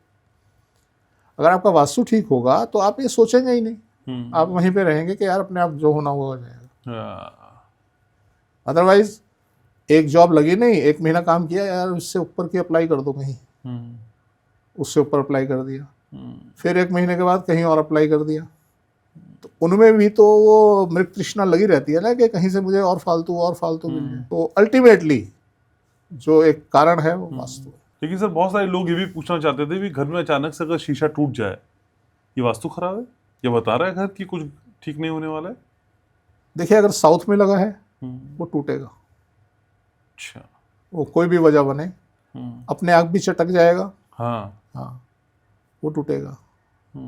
B: अगर आपका वास्तु ठीक होगा तो आप ये सोचेंगे ही नहीं, आप वहीं पे रहेंगे कि यार अपने आप जो होना हो जाएगा। अदरवाइज एक जॉब लगी नहीं, 1 महीना काम किया, यार इससे ऊपर की अप्लाई कर दो कहीं, उससे ऊपर अप्लाई कर दिया, फिर 1 महीने के बाद कहीं और अप्लाई कर दिया, तो उनमें भी तो वो मृत तृष्णा लगी रहती है ना कि कहीं से मुझे और फालतू मिल जाए। तो अल्टीमेटली जो एक कारण है वो वास्तु है।
A: लेकिन सर बहुत सारे लोग ये भी पूछना चाहते थे कि घर में अचानक से अगर शीशा टूट जाए, ये वास्तु खराब है, ये बता रहा है घर की कुछ ठीक नहीं होने वाला है?
B: देखिए, अगर साउथ में लगा है वो टूटेगा।
A: अच्छा,
B: वो कोई भी वजह बने, अपने आप भी चटक जाएगा।
A: हाँ,
B: वो टूटेगा।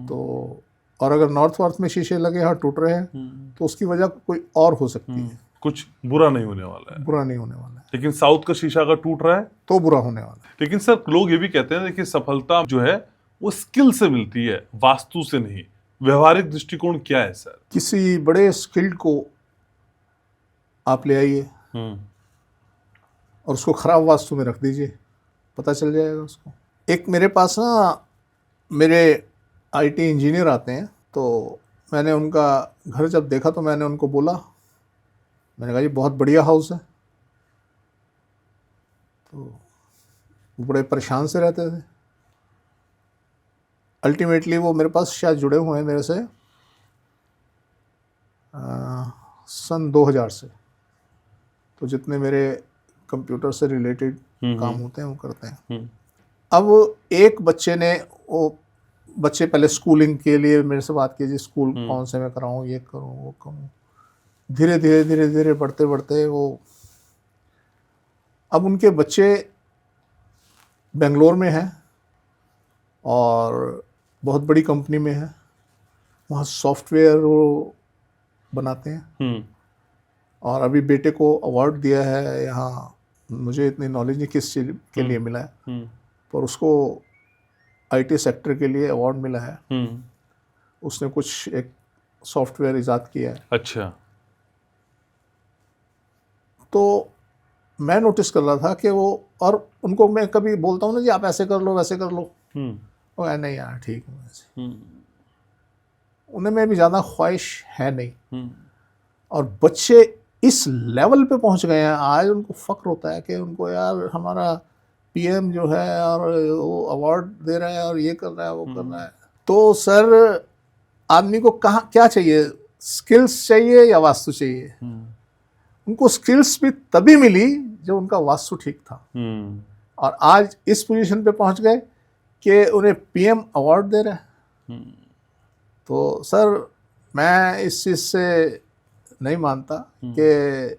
B: तो और अगर नॉर्थ में शीशे लगे हैं, टूट रहे हैं, तो उसकी वजह कोई और हो सकती है,
A: कुछ बुरा नहीं होने वाला है।
B: बुरा नहीं होने वाला है।
A: लेकिन साउथ का शीशा अगर टूट रहा है
B: तो बुरा होने वाला है।
A: लेकिन सर लोग ये भी कहते हैं कि सफलता जो है वो स्किल से मिलती है, वास्तु से नहीं। व्यवहारिक दृष्टिकोण क्या है सर?
B: किसी बड़े स्किल्ड को आप ले आइए और उसको खराब वास्तु में रख दीजिए, पता चल जाएगा उसको। एक मेरे पास ना मेरे आईटी इंजीनियर आते हैं, तो मैंने उनका घर जब देखा तो मैंने उनको बोला, मैंने कहा ये बहुत बढ़िया हाउस है। तो वो बड़े परेशान से रहते थे। अल्टीमेटली वो मेरे पास शायद जुड़े हुए हैं मेरे से सन 2000 से। तो जितने मेरे कंप्यूटर से रिलेटेड काम होते हैं वो करते हैं। अब एक बच्चे ने, वो बच्चे पहले स्कूलिंग के लिए मेरे से बात की, जी स्कूल कौन से मैं कराऊँ, ये करूँ वो करूँ। धीरे धीरे बढ़ते बढ़ते वो, अब उनके बच्चे बेंगलोर में हैं और बहुत बड़ी कंपनी में है, वहाँ सॉफ्टवेयर वो बनाते हैं। और अभी बेटे को अवार्ड दिया है यहाँ, मुझे इतनी नॉलेज नहीं किस चीज़ के लिए मिला है, पर उसको आईटी सेक्टर के लिए अवार्ड मिला है। उसने कुछ एक सॉफ्टवेयर इजाद किया है।
A: अच्छा।
B: तो मैं नोटिस कर रहा था कि वो, और उनको मैं कभी बोलता हूँ ना जी आप ऐसे कर लो वैसे कर लो, वो नहीं यार ठीक है वैसे, उन्हें में भी ज़्यादा ख्वाहिश है नहीं। और बच्चे इस लेवल पे पहुंच गए हैं आज, उनको फ़ख्र होता है कि उनको यार हमारा पीएम जो है और वो अवार्ड दे रहा है और ये कर रहा है वो कर रहा है। तो सर आदमी को कहाँ क्या चाहिए, स्किल्स चाहिए या वास्तु चाहिए? उनको स्किल्स भी तभी मिली जब उनका वास्तु ठीक था। और आज इस पोजीशन पे पहुंच गए कि उन्हें पीएम अवार्ड दे रहा है। तो सर मैं इस चीज़ से नहीं मानता कि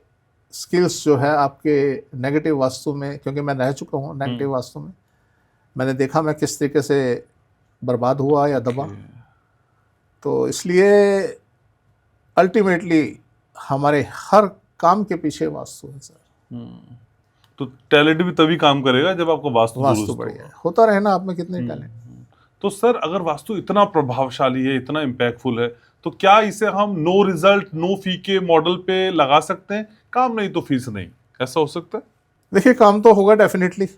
B: स्किल्स जो है आपके नेगेटिव वास्तु में, क्योंकि मैं रह चुका हूँ नेगेटिव वास्तु में, मैंने देखा मैं किस तरीके से बर्बाद हुआ या दबा। तो इसलिए अल्टीमेटली हमारे हर काम के पीछे वास्तु है सर।
A: तो टैलेंट भी तभी काम करेगा जब आपको वास्तु
B: बढ़िया होता रहे ना, आप में कितने टैलेंट।
A: तो सर अगर वास्तु इतना प्रभावशाली है, इतना इम्पैक्टफुल है, तो क्या इसे हम नो रिजल्ट नो फी के मॉडल पे लगा सकते हैं? काम नहीं तो फीस नहीं, ऐसा हो सकता है?
B: देखिए काम तो होगा डेफिनेटली।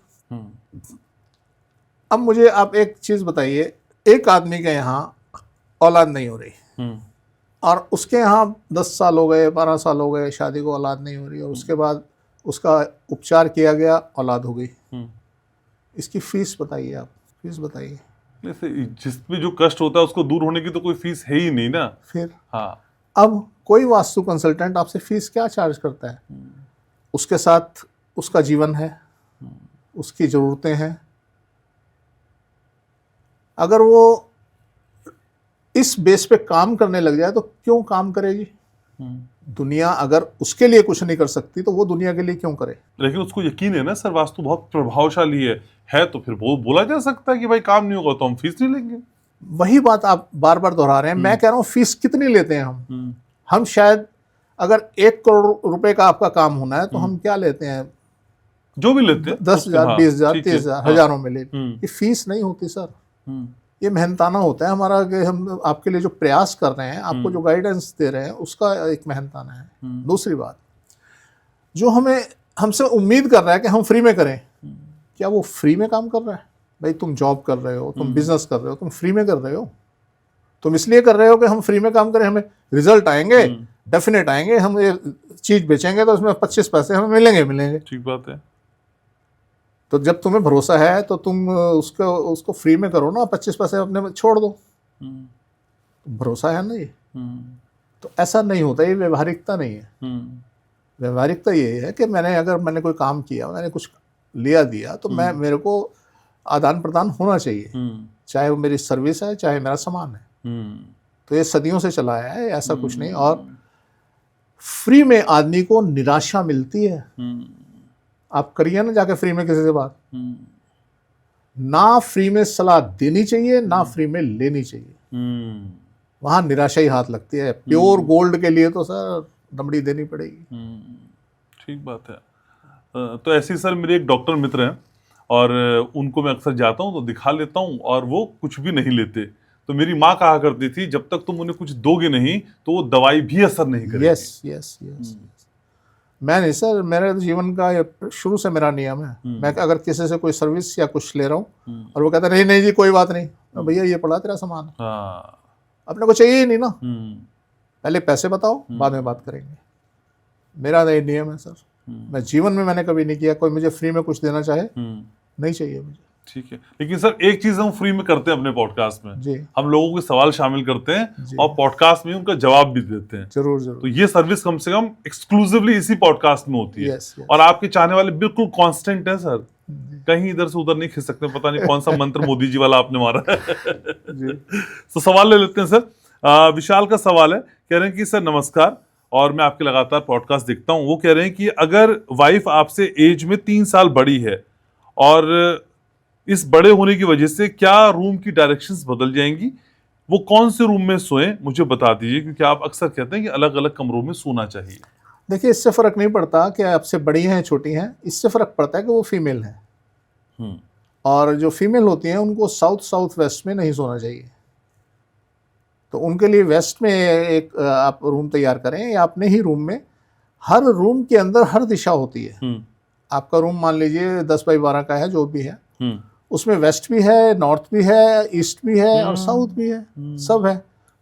B: अब मुझे आप एक चीज बताइए, एक आदमी के यहाँ औलाद नहीं हो रही और उसके यहाँ 10 साल हो गए, 12 साल हो गए, शादी को औलाद नहीं हो रही, और उसके बाद उसका उपचार किया गया, औलाद हो गई। इसकी फीस बताइए आप, फीस बताइए।
A: जिसमें जो कष्ट होता है उसको दूर होने की तो कोई फीस है ही नहीं ना।
B: फिर
A: हाँ।
B: अब कोई वास्तु कंसल्टेंट आपसे फीस क्या चार्ज करता है? उसके साथ उसका जीवन है, उसकी ज़रूरतें हैं। अगर वो इस बेस पे काम करने लग जाए तो क्यों काम करेगी? दुनिया अगर उसके लिए कुछ नहीं कर सकती तो वो दुनिया के लिए क्यों करे?
A: लेकिन उसको यकीन है ना सर, वास्तु बहुत प्रभावशाली है तो फिर वो बोला जा सकता है कि भाई काम नहीं होगा तो हम फीस नहीं लेंगे।
B: वही बात आप बार बार दोहरा रहे हैं। मैं कह रहा हूँ फीस कितनी लेते हैं हम शायद अगर 1 करोड़ रुपए का आपका काम होना है तो हम क्या लेते हैं?
A: जो भी लेते हैं
B: 10,000,
A: हाँ,
B: 20,000,
A: ठीक है,
B: 30,000,
A: हाँ।
B: हजारों में लेते हैं। ये फीस नहीं होती सर, ये मेहनताना होता है हमारा कि हम आपके लिए जो प्रयास कर रहे हैं, आपको जो गाइडेंस दे रहे हैं, उसका एक मेहनताना है। दूसरी बात, जो हमसे उम्मीद कर रहा है कि हम फ्री में करें, क्या वो फ्री में काम कर रहा है? भाई तुम जॉब कर रहे हो, तुम बिजनेस कर रहे हो, तुम फ्री में कर रहे हो? तुम इसलिए कर रहे हो कि हम फ्री में काम करें, हमें रिजल्ट आएंगे, डेफिनेट आएंगे, हम ये चीज बेचेंगे तो उसमें 25 पैसे हमें मिलेंगे।
A: ठीक बात है।
B: तो जब तुम्हें भरोसा है तो तुम उसको फ्री में करो ना, 25 पैसे अपने में छोड़ दो। तो भरोसा है ना ये। तो ऐसा नहीं होता, ये व्यवहारिकता नहीं है। व्यवहारिकता ये है कि मैंने कोई काम किया, मैंने कुछ लिया दिया तो मेरे को आदान प्रदान होना चाहिए, चाहे वो मेरी सर्विस है चाहे मेरा सामान है। तो ये सदियों से चला आया है, ऐसा कुछ नहीं। और फ्री में आदमी को निराशा मिलती है। आप करिए ना जाके फ्री में किसी से बात, ना फ्री में सलाह देनी चाहिए ना फ्री में लेनी चाहिए, वहां निराशा ही हाथ लगती है। प्योर गोल्ड के लिए तो सर दमड़ी देनी पड़ेगी।
A: ठीक बात है। तो ऐसे सर मेरे एक डॉक्टर मित्र हैं और उनको मैं अक्सर जाता हूँ तो दिखा लेता हूँ और वो कुछ भी नहीं लेते। तो मेरी माँ कहा करती थी जब तक तुम उन्हें कुछ दोगे नहीं तो वो दवाई भी असर नहीं करेगी।
B: यस। मैं नहीं सर, मेरे जीवन का ये शुरू से मेरा नियम है। मैं अगर किसी से कोई सर्विस या कुछ ले रहा हूँ और वो कहता है नहीं जी कोई बात नहीं, तो भैया ये पड़ा तेरा सामान, अपने को चाहिए ही नहीं ना, पहले पैसे बताओ बाद में बात करेंगे। मेरा ये नियम है सर। मैं जीवन में मैंने कभी नहीं किया कोई मुझे फ्री में कुछ देना चाहे, नहीं चाहिए मुझे।
A: ठीक है, लेकिन सर एक चीज हम फ्री में करते हैं अपने पॉडकास्ट में जी, हम लोगों के सवाल शामिल करते हैं और पॉडकास्ट में उनका जवाब भी देते हैं।
B: जरूर।
A: तो ये सर्विस कम से कम एक्सक्लूसिवली इसी पॉडकास्ट में होती है। और आपके चाहने वाले बिल्कुल कांस्टेंट है सर, कहीं इधर से उधर नहीं खिंच सकते। पता नहीं कौन सा मंत्र मोदी जी वाला आपने मारा है। तो सवाल ले लेते हैं सर। विशाल का सवाल है, कह रहे हैं कि सर नमस्कार और मैं आपके लगातार पॉडकास्ट देखता हूँ। वो कह रहे हैं कि अगर वाइफ आपसे एज में 3 साल बड़ी है और इस बड़े होने की वजह से क्या रूम की डायरेक्शंस बदल जाएंगी, वो कौन से रूम में सोएं मुझे बता दीजिए, क्योंकि आप अक्सर कहते हैं कि अलग अलग कमरों में सोना चाहिए।
B: देखिए इससे फर्क नहीं पड़ता कि आपसे बड़ी हैं छोटी हैं, इससे फर्क पड़ता है कि वो फीमेल है। और जो फीमेल होती हैं उनको साउथ वेस्ट में नहीं सोना चाहिए। तो उनके लिए वेस्ट में एक आप रूम तैयार करें या अपने ही रूम में, हर रूम के अंदर हर दिशा होती है। आपका रूम मान लीजिए 10 बाई 12 का है, जो भी है, उसमें वेस्ट भी है, नॉर्थ भी है, ईस्ट भी है और साउथ भी है, सब है।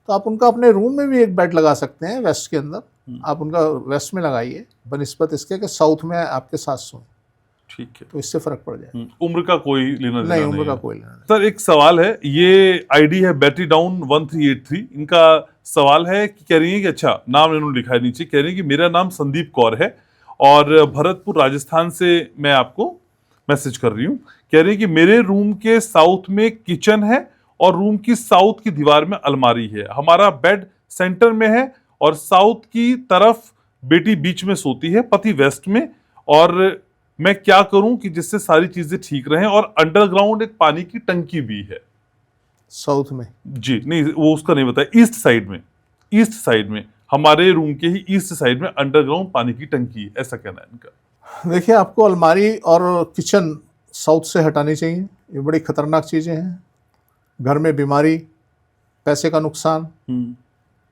B: तो आप उनका अपने रूम में भी एक बेड लगा सकते हैं वेस्ट के अंदर। आप उनका वेस्ट में लगाइए बनिस्बत इसके कि साउथ में आपके साथ सोएं।
A: ठीक है,
B: तो इससे फर्क पड़ जाए।
A: उम्र का कोई लेना देना
B: नहीं, उम्र का कोई लेना नहीं।
A: सर एक सवाल है, ये आईडी है बैटरी डाउन 1383, इनका सवाल है कि कह रही है कि अच्छा नाम इन्होंने लिखा है नीचे, कह रही है कि मेरा नाम संदीप कौर है और भरतपुर राजस्थान से मैं आपको मैसेज कर रही हूँ। कह रही है कि मेरे रूम के साउथ में किचन है और रूम की साउथ की दीवार में अलमारी है। हमारा बेड सेंटर में है और साउथ की तरफ बेटी बीच में सोती है, पति वेस्ट में। और मैं क्या करूं कि जिससे सारी चीजें ठीक रहें। और अंडरग्राउंड एक पानी की टंकी भी है
B: साउथ में।
A: जी नहीं, वो उसका नहीं बताया। ईस्ट साइड में हमारे रूम के ही ईस्ट साइड में अंडरग्राउंड पानी की टंकी है, ऐसा कहना है इनका।
B: देखिए आपको अलमारी और किचन साउथ से हटानी चाहिए, ये बड़ी खतरनाक चीज़ें हैं। घर में बीमारी, पैसे का नुकसान।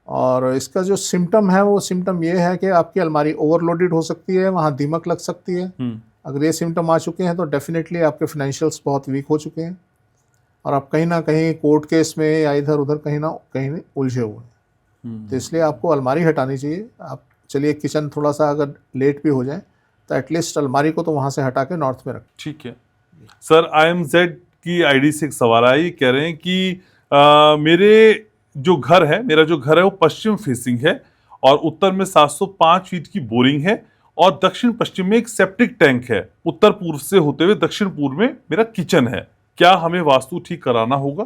B: और इसका जो सिम्टम है वो सिम्टम ये है कि आपकी अलमारी ओवरलोडेड हो सकती है, वहाँ दीमक लग सकती है। अगर ये सिम्टम आ चुके हैं तो डेफिनेटली आपके फाइनेंशियल्स बहुत वीक हो चुके हैं और आप कहीं ना कहीं कोर्ट केस में या इधर उधर कहीं ना कहीं उलझे हुए हैं। तो इसलिए आपको अलमारी हटानी चाहिए। आप चलिए किचन थोड़ा सा अगर लेट भी हो जाए तो एटलीस्ट अलमारी को तो वहाँ से हटा के नॉर्थ में रखें।
A: ठीक है सर। IMZ की आईडी से एक सवाल आया, ये कह रहे हैं कि मेरा जो घर है वो पश्चिम फेसिंग है और उत्तर में 705 फीट की बोरिंग है और दक्षिण पश्चिम में एक सेप्टिक टैंक है। उत्तर पूर्व से होते हुए दक्षिण पूर्व में मेरा किचन है। क्या हमें वास्तु ठीक कराना होगा?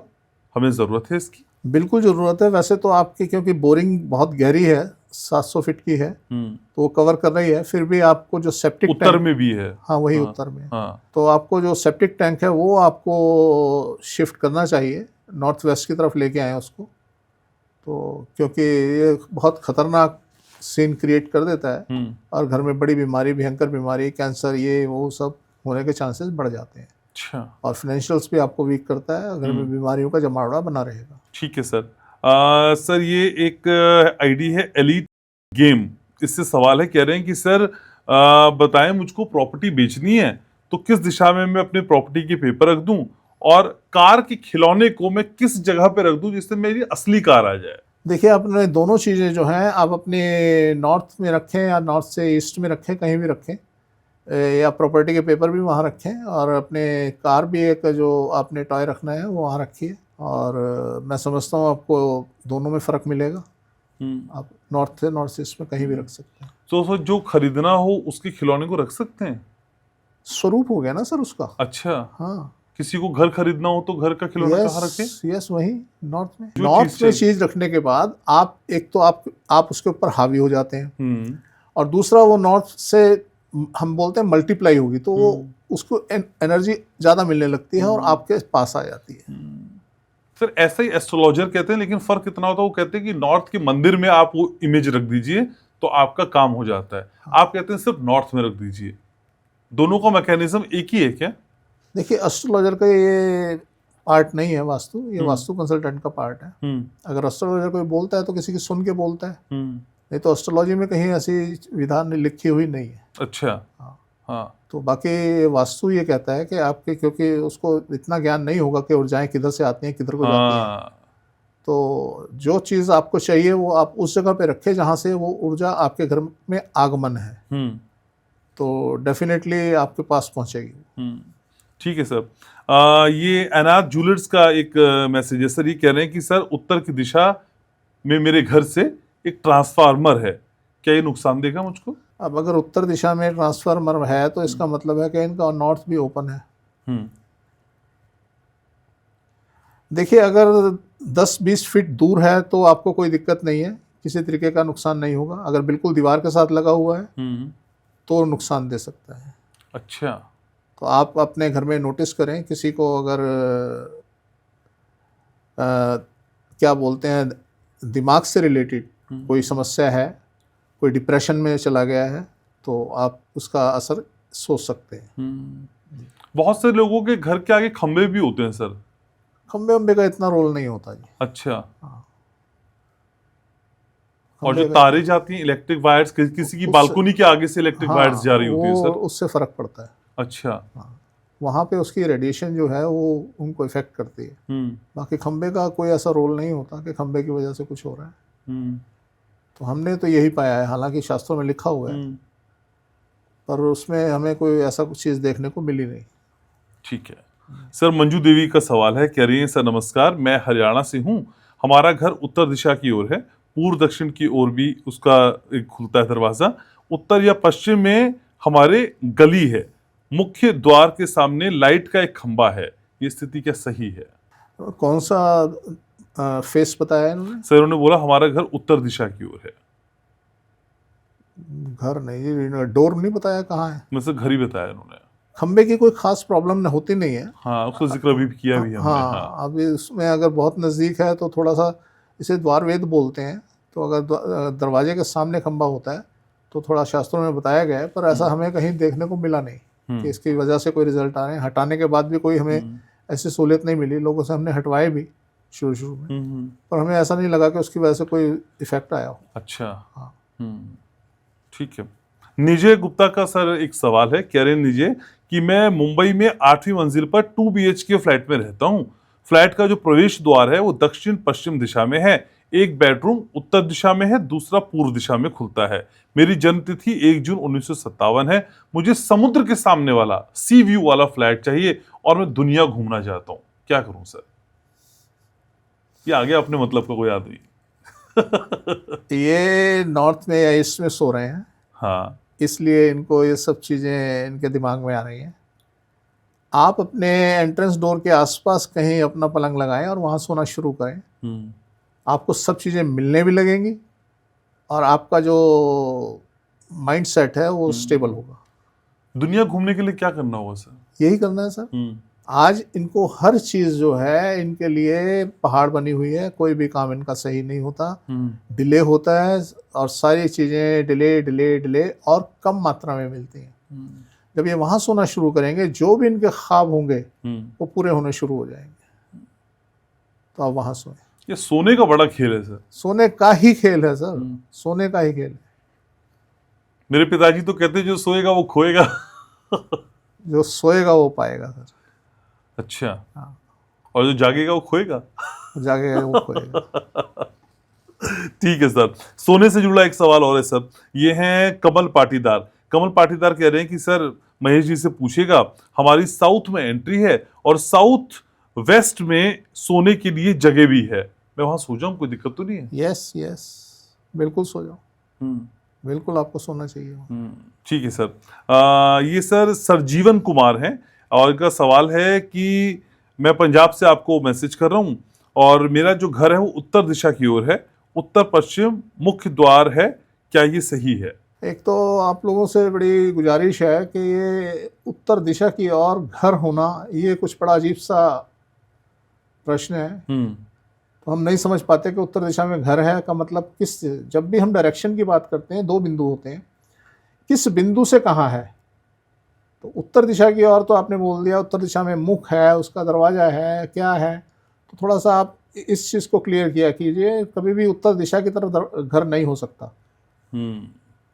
A: हमें जरूरत है इसकी?
B: बिल्कुल ज़रूरत है। वैसे तो आपकी, क्योंकि बोरिंग बहुत गहरी है, 700 फीट की है, तो वो कवर कर रही है, फिर भी आपको जो सेप्टिक
A: उत्तर में भी है।
B: हाँ, वही
A: हाँ,
B: उत्तर में।
A: हाँ।
B: तो आपको जो सेप्टिक टैंक है वो आपको शिफ्ट करना चाहिए, नॉर्थ वेस्ट की तरफ लेके आए उसको। तो क्योंकि ये बहुत खतरनाक सीन क्रिएट कर देता है और घर में बड़ी बीमारी, भयंकर बीमारी, कैंसर, ये वो सब होने के चांसेस बढ़ जाते हैं।
A: अच्छा।
B: और फाइनेंशियल्स भी आपको वीक करता है, घर में बीमारियों का जमावड़ा बना रहेगा।
A: ठीक है सर। सर ये एक आईडी है एलीट गेम, इससे सवाल है, कह रहे हैं कि सर बताएं मुझको प्रॉपर्टी बेचनी है तो किस दिशा में मैं अपने प्रॉपर्टी के पेपर रख दूं और कार के खिलौने को मैं किस जगह पे रख दूं जिससे मेरी असली कार आ जाए।
B: देखिए, अपने दोनों चीज़ें जो हैं आप अपने नॉर्थ में रखें या नॉर्थ से ईस्ट में रखें, कहीं भी रखें, या प्रॉपर्टी के पेपर भी वहाँ रखें और अपने कार भी एक जो आपने टॉय रखना है वो वहाँ रखिए। और मैं समझता हूँ आपको दोनों में फ़र्क मिलेगा। आप नॉर्थ से नॉर्थ ईस्ट में कहीं भी रख सकते हैं।
A: तो सर जो खरीदना हो उसके खिलौने को रख सकते हैं?
B: स्वरूप हो गया ना सर उसका।
A: अच्छा।
B: हाँ,
A: किसी को घर खरीदना हो तो घर का खिलौना कहाँ रखें?
B: यस, वही नॉर्थ में।
A: जो
B: नॉर्थ में चीज़ रखने के बाद आप एक तो आप उसके ऊपर हावी हो जाते हैं और दूसरा वो नॉर्थ से हम बोलते हैं मल्टीप्लाई होगी, तो वो उसको एनर्जी ज़्यादा मिलने लगती है और आपके पास आ जाती है।
A: सर ऐसा ही एस्ट्रोलॉजर कहते हैं, लेकिन फर्क इतना होता है, वो कहते हैं कि नॉर्थ के मंदिर में आप वो इमेज रख दीजिए तो आपका काम हो जाता है। आप कहते हैं सिर्फ नॉर्थ में रख दीजिए। दोनों का मैकेनिज्म एक ही है क्या?
B: देखिए, एस्ट्रोलॉजर का ये पार्ट नहीं है वास्तु, ये वास्तु कंसल्टेंट का पार्ट है। अगर एस्ट्रोलॉजर कोई बोलता है तो किसी की सुन के बोलता है, नहीं तो एस्ट्रोलॉजी में कहीं ऐसी विधान लिखी हुई नहीं है।
A: अच्छा।
B: हाँ।
A: हाँ।
B: तो बाकी वास्तु ये कहता है कि आपके, क्योंकि उसको इतना ज्ञान नहीं होगा कि ऊर्जाएं किधर से आती हैं, किधर को जाती हैं, तो जो चीज़ आपको चाहिए वो आप उस जगह पे रखें जहाँ से वो ऊर्जा आपके घर में आगमन है, तो डेफिनेटली आपके पास पहुँचेगी।
A: ठीक है सर। ये अनाथ ज्वेलर्स का एक मैसेज है सर, ये कह रहे हैं कि सर उत्तर की दिशा में मेरे घर से एक ट्रांसफार्मर है, क्या ये नुकसान देगा मुझको?
B: अब अगर उत्तर दिशा में ट्रांसफार्मर है तो इसका मतलब है कि इनका नॉर्थ भी ओपन है। देखिए, अगर 10-20 फीट दूर है तो आपको कोई दिक्कत नहीं है, किसी तरीके का नुकसान नहीं होगा। अगर बिल्कुल दीवार के साथ लगा हुआ है तो नुकसान दे सकता है।
A: अच्छा।
B: तो आप अपने घर में नोटिस करें, किसी को अगर क्या बोलते हैं, दिमाग से रिलेटेड कोई समस्या है, कोई डिप्रेशन में चला गया है, तो आप उसका असर सोच सकते हैं।
A: बहुत से लोगों के घर के आगे खंबे भी होते हैं सर।
B: खंबे का इतना रोल नहीं होता जी।
A: अच्छा।
B: हाँ।
A: और जो तारे जाती हैं, इलेक्ट्रिक वायर्स, किसी की बालकनी के आगे से इलेक्ट्रिक वायर्स जा रही होती है सर,
B: उससे फर्क पड़ता है।
A: अच्छा।
B: हाँ, वहाँ पे उसकी रेडिएशन जो है वो उनको इफेक्ट करती है। बाकी खंबे का कोई ऐसा रोल नहीं होता कि खंबे की वजह से कुछ हो रहा है। तो हमने तो यही पाया है, हालांकि शास्त्रों में लिखा हुआ है, पर उसमें हमें कोई ऐसा कुछ चीज़ देखने को मिली नहीं।
A: ठीक है सर। मंजू देवी का सवाल है, कह रही है सर नमस्कार, मैं हरियाणा से हूँ, हमारा घर उत्तर दिशा की ओर है, पूर्व दक्षिण की ओर भी उसका एक खुलता है दरवाजा, उत्तर या पश्चिम में हमारे गली है, मुख्य द्वार के सामने लाइट का एक खंबा है, ये स्थिति क्या सही है?
B: कौन सा फेस बताया है इन्होंने?
A: सर उन्होंने बोला हमारा घर उत्तर दिशा की ओर है।
B: घर नहीं, डोर नहीं बताया कहाँ है?
A: मतलब घर ही बताया उन्होंने।
B: खंबे की कोई खास प्रॉब्लम होती नहीं है।
A: हाँ, उसका जिक्र भी किया भी हमने।
B: हाँ, अब इसमें अगर बहुत नज़दीक है तो थोड़ा सा, इसे द्वार वेद बोलते हैं, तो अगर दरवाजे के सामने खंबा होता है तो थोड़ा शास्त्रों में बताया गया है, पर ऐसा हमें कहीं देखने को मिला नहीं कि इसकी वजह से कोई रिजल्ट आ रहे हैं। हटाने के बाद भी कोई हमें ऐसी सहूलियत नहीं मिली, लोगों से हमने हटवाए भी शुरू में, पर हमें ऐसा नहीं लगा कि उसकी वजह से कोई इफेक्ट आया हो।
A: अच्छा।
B: हाँ।
A: ठीक है। निजय गुप्ता का सर एक सवाल है, कह रहे हैं निजय कि मैं मुंबई में 8वीं मंजिल पर 2 BHK फ्लैट में रहता हूँ, फ्लैट का जो प्रवेश द्वार है वो दक्षिण पश्चिम दिशा में है, एक बेडरूम उत्तर दिशा में है, दूसरा पूर्व दिशा में खुलता है, मेरी जन्म तिथि 1 जून 1957 है, मुझे समुद्र के सामने वाला सी व्यू वाला फ्लैट चाहिए और मैं दुनिया घूमना चाहता हूँ, क्या करूं सर? ये आ गया अपने मतलब का कोई आदमी।
B: ये नॉर्थ में या ईस्ट में सो रहे हैं,
A: हाँ।
B: इसलिए इनको ये सब चीज़ें इनके दिमाग में आ रही हैं। आप अपने एंट्रेंस डोर के आसपास कहीं अपना पलंग लगाएं और वहाँ सोना शुरू करें। आपको सब चीज़ें मिलने भी लगेंगी और आपका जो माइंड सेट है वो स्टेबल होगा।
A: दुनिया घूमने के लिए क्या करना होगा सर?
B: यही करना है सर। आज इनको हर चीज़ जो है इनके लिए पहाड़ बनी हुई है, कोई भी काम इनका सही नहीं होता, डिले होता है और सारी चीज़ें डिले डिले डिले और कम मात्रा में मिलती हैं। जब ये वहाँ सोना शुरू करेंगे, जो भी इनके ख्वाब होंगे वो पूरे होने शुरू हो जाएंगे। तो आप वहाँ सोएं।
A: ये सोने का बड़ा खेल है सर।
B: सोने का ही खेल है सर, सोने का ही खेल है।
A: मेरे पिताजी तो कहते हैं जो सोएगा वो खोएगा।
B: जो सोएगा वो पाएगा सर।
A: अच्छा।
B: हाँ।
A: और जो जागेगा वो खोएगा।
B: जागेगा वो खोएगा।
A: ठीक है सर। सोने से जुड़ा एक सवाल और है सर, ये है कमल पाटीदार। कमल पाटीदार कह रहे हैं कि सर महेश जी से पूछेगा, हमारी साउथ में एंट्री है और साउथ वेस्ट में सोने के लिए जगह भी है, मैं वहां सो जाऊं, कोई दिक्कत तो नहीं है?
B: यस यस, बिल्कुल सो जाओ। बिल्कुल आपको सोना चाहिए।
A: ठीक है सर। ये सर सरजीवन कुमार हैं और इनका सवाल है कि मैं पंजाब से आपको मैसेज कर रहा हूं और मेरा जो घर है वो उत्तर दिशा की ओर है, उत्तर पश्चिम मुख्य द्वार है, क्या ये सही है?
B: एक तो आप लोगों से बड़ी गुजारिश है कि ये उत्तर दिशा की ओर घर होना, ये कुछ बड़ा अजीब सा प्रश्न है। तो हम नहीं समझ पाते कि उत्तर दिशा में घर है का मतलब किस, जब भी हम डायरेक्शन की बात करते हैं 2 बिंदु होते हैं, किस बिंदु से कहाँ है। तो उत्तर दिशा की ओर तो आपने बोल दिया, उत्तर दिशा में मुख है, उसका दरवाज़ा है, क्या है, तो थोड़ा सा आप इस चीज़ को क्लियर किया कीजिए। कभी भी उत्तर दिशा की तरफ घर नहीं हो सकता।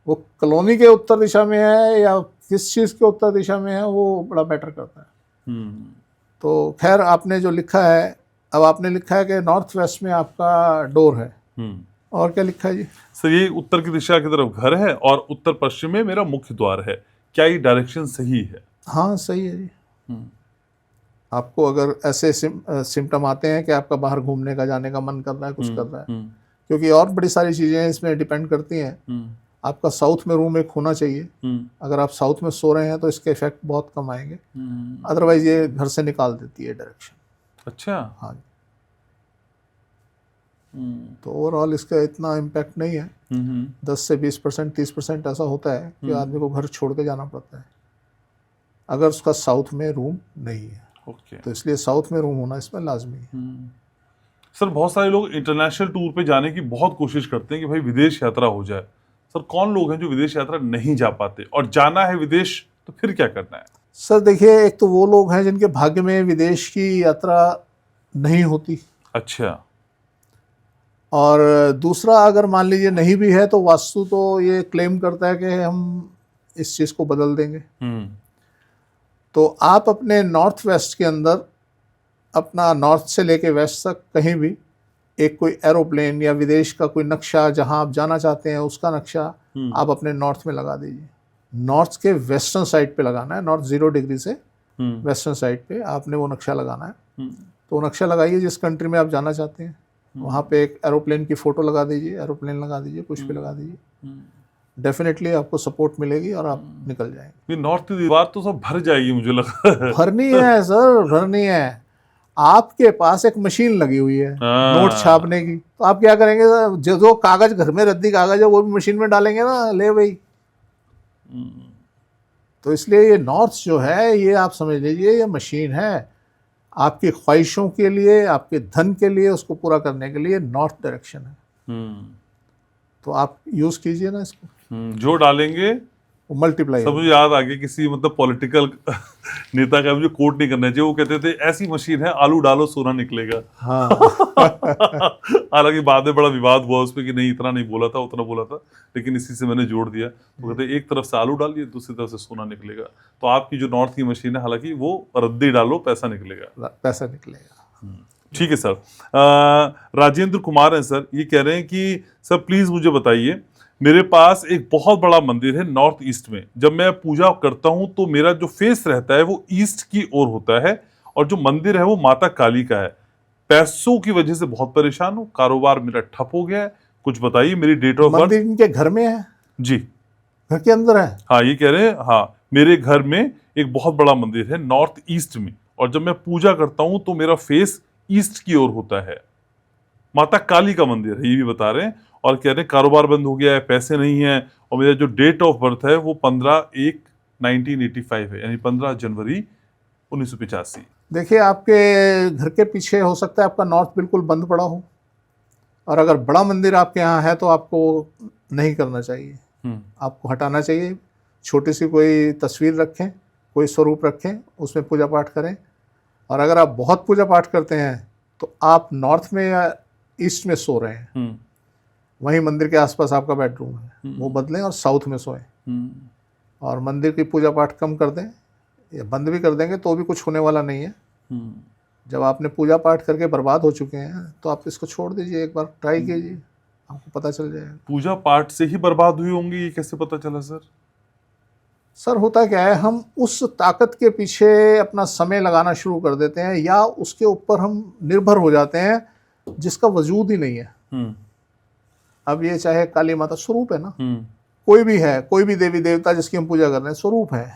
B: वो कॉलोनी के उत्तर दिशा में है या किस चीज़ के उत्तर दिशा में है, वो बड़ा मैटर करता है। तो खैर आपने जो लिखा है, अब आपने लिखा है कि नॉर्थ वेस्ट में आपका डोर है, और क्या लिखा है जी?
A: सर ये उत्तर की दिशा की तरफ घर है और उत्तर पश्चिम में मेरा मुख्य द्वार है, क्या ये डायरेक्शन सही है?
B: हाँ सही है जी। आपको अगर ऐसे सिम्टम आते हैं कि आपका बाहर घूमने का, जाने का मन कर रहा है, कुछ कर रहा है, क्योंकि और बड़ी सारी चीज़ें इसमें डिपेंड करती हैं। आपका साउथ में रूम एक होना चाहिए। अगर आप साउथ में सो रहे हैं तो इसके इफेक्ट बहुत कम आएंगे, अदरवाइज ये घर से निकाल देती है डायरेक्शन।
A: अच्छा।
B: हाँ जी। तो ओवरऑल इसका इतना इम्पैक्ट नहीं है। 10 से 20%, 30% ऐसा होता है कि आदमी को घर छोड़ के जाना पड़ता है अगर उसका साउथ में रूम नहीं है। तो इसलिए साउथ में रूम होना इसमें लाजमी है।
A: सर बहुत सारे लोग इंटरनेशनल टूर पे जाने की बहुत कोशिश करते हैं कि भाई विदेश यात्रा हो जाए। सर कौन लोग हैं जो विदेश यात्रा नहीं जा पाते, और जाना है विदेश तो फिर क्या करना है?
B: सर देखिए, एक तो वो लोग हैं जिनके भाग्य में विदेश की यात्रा नहीं होती।
A: अच्छा।
B: और दूसरा, अगर मान लीजिए नहीं भी है तो वास्तु तो ये क्लेम करता है कि हम इस चीज़ को बदल देंगे। तो आप अपने नॉर्थ वेस्ट के अंदर, अपना नॉर्थ से लेके वेस्ट तक कहीं भी एक कोई एरोप्लेन या विदेश का कोई नक्शा, जहां आप जाना चाहते हैं उसका नक्शा आप अपने नॉर्थ में लगा दीजिए। नॉर्थ के वेस्टर्न साइड पे लगाना है, नॉर्थ 0 डिग्री से वेस्टर्न साइड पे आपने वो नक्शा लगाना है। तो वो नक्शा लगाइए जिस कंट्री में आप जाना चाहते हैं, वहाँ पे एक एरोप्लेन की फ़ोटो लगा दीजिए, एरोप्लेन लगा दीजिए, कुछ भी लगा दीजिए, डेफिनेटली आपको सपोर्ट मिलेगी और आप निकल जाएंगे।
A: ये नॉर्थ की दीवार तो सब भर जाएगी मुझे लग रहा है।
B: भरनी है सर, भरनी है। आपके पास एक मशीन लगी हुई है नोट छापने की, तो आप क्या करेंगे, जो कागज घर में रद्दी कागज है वो भी मशीन में डालेंगे ना, ले भाई। तो इसलिए ये नॉर्थ जो है, ये आप समझ लीजिए ये मशीन है आपकी ख्वाहिशों के लिए, आपके धन के लिए, उसको पूरा करने के लिए नॉर्थ डायरेक्शन है। तो आप यूज कीजिए ना इसको।
A: जो डालेंगे
B: वो मल्टीप्लाई।
A: सब मुझे याद आ गया किसी मतलब पॉलिटिकल नेता का, मुझे कोट नहीं करना चाहिए, वो कहते थे ऐसी मशीन है आलू डालो सोना निकलेगा।
B: हाँ।
A: हालांकि बाद में बड़ा विवाद हुआ उस पर कि नहीं इतना नहीं बोला था, उतना बोला था, लेकिन इसी से मैंने जोड़ दिया। तो कहते एक तरफ से आलू डालिए, दूसरी तरफ से सोना निकलेगा। तो आपकी जो नॉर्थ की मशीन है, हालांकि वो रद्दी डालो पैसा निकलेगा,
B: पैसा निकलेगा।
A: ठीक है सर। राजेंद्र कुमार हैं सर, ये कह रहे हैं कि सर प्लीज मुझे बताइए मेरे पास एक बहुत बड़ा मंदिर है नॉर्थ ईस्ट में। जब मैं पूजा करता हूं तो मेरा जो फेस रहता है वो ईस्ट की ओर होता है, और जो मंदिर है वो माता काली का है। पैसों की वजह से बहुत परेशान हूँ, कारोबार मेरा ठप हो गया है। कुछ बताइए, मेरी डेट ऑफ बर्थ।
B: मंदिर इनके घर में है,
A: जी
B: घर के अंदर है?
A: हाँ, ये कह रहे हैं। हाँ, मेरे घर में एक बहुत बड़ा मंदिर है नॉर्थ ईस्ट में, और जब मैं पूजा करता हूं तो मेरा फेस ईस्ट की ओर होता है। माता काली का मंदिर है, ये भी बता रहे हैं। और कह रहे हैं कारोबार बंद हो गया है, पैसे नहीं है, और मेरा जो डेट ऑफ बर्थ है वो 15/1/1985 है, यानी 15 जनवरी 1985।
B: देखिए, आपके घर के पीछे हो सकता है आपका नॉर्थ बिल्कुल बंद पड़ा हो, और अगर बड़ा मंदिर आपके यहाँ है तो आपको नहीं करना चाहिए, आपको हटाना चाहिए। छोटी सी कोई तस्वीर रखें, कोई स्वरूप रखें, उसमें पूजा पाठ करें। और अगर आप बहुत पूजा पाठ करते हैं तो आप नॉर्थ में या ईस्ट में सो रहे हैं, वहीं मंदिर के आसपास आपका बेडरूम है, वो बदलें और साउथ में सोएं। और मंदिर की पूजा पाठ कम कर दें, या बंद भी कर देंगे तो भी कुछ होने वाला नहीं है। जब आपने पूजा पाठ करके बर्बाद हो चुके हैं तो आप इसको छोड़ दीजिए, एक बार ट्राई कीजिए, आपको पता चल जाएगा।
A: पूजा पाठ से ही बर्बाद हुई होंगी, ये कैसे पता चला सर?
B: सर, होता क्या है, हम उस ताकत के पीछे अपना समय लगाना शुरू कर देते हैं, या उसके ऊपर हम निर्भर हो जाते हैं जिसका वजूद ही नहीं है। अब ये चाहे काली माता स्वरूप है ना, कोई भी है, कोई भी देवी देवता जिसकी हम पूजा कर रहे हैं स्वरूप है,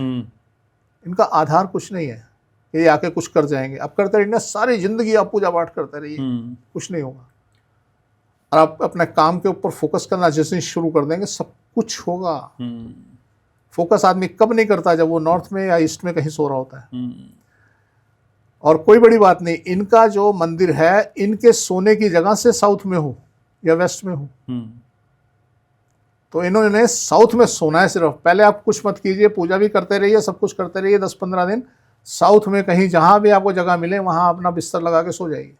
B: इनका आधार कुछ नहीं है ये आके कुछ कर जाएंगे। आप करते रहिए, सारी जिंदगी आप पूजा पाठ करते रहिए, कुछ नहीं होगा। और आप अपने काम के ऊपर फोकस करना जिस दिन शुरू कर देंगे, सब कुछ होगा। फोकस आदमी कब नहीं करता? जब वो नॉर्थ में या ईस्ट में कहीं सो रहा होता है। और कोई बड़ी बात नहीं, इनका जो मंदिर है, इनके सोने की जगह से साउथ में हो या वेस्ट में हो, तो इन्होंने साउथ में सोना है सिर्फ। पहले आप कुछ मत कीजिए, पूजा भी करते रहिए, सब कुछ करते रहिए, 10-15 दिन साउथ में कहीं जहां भी आपको जगह मिले वहां अपना बिस्तर लगा के सो जाइए।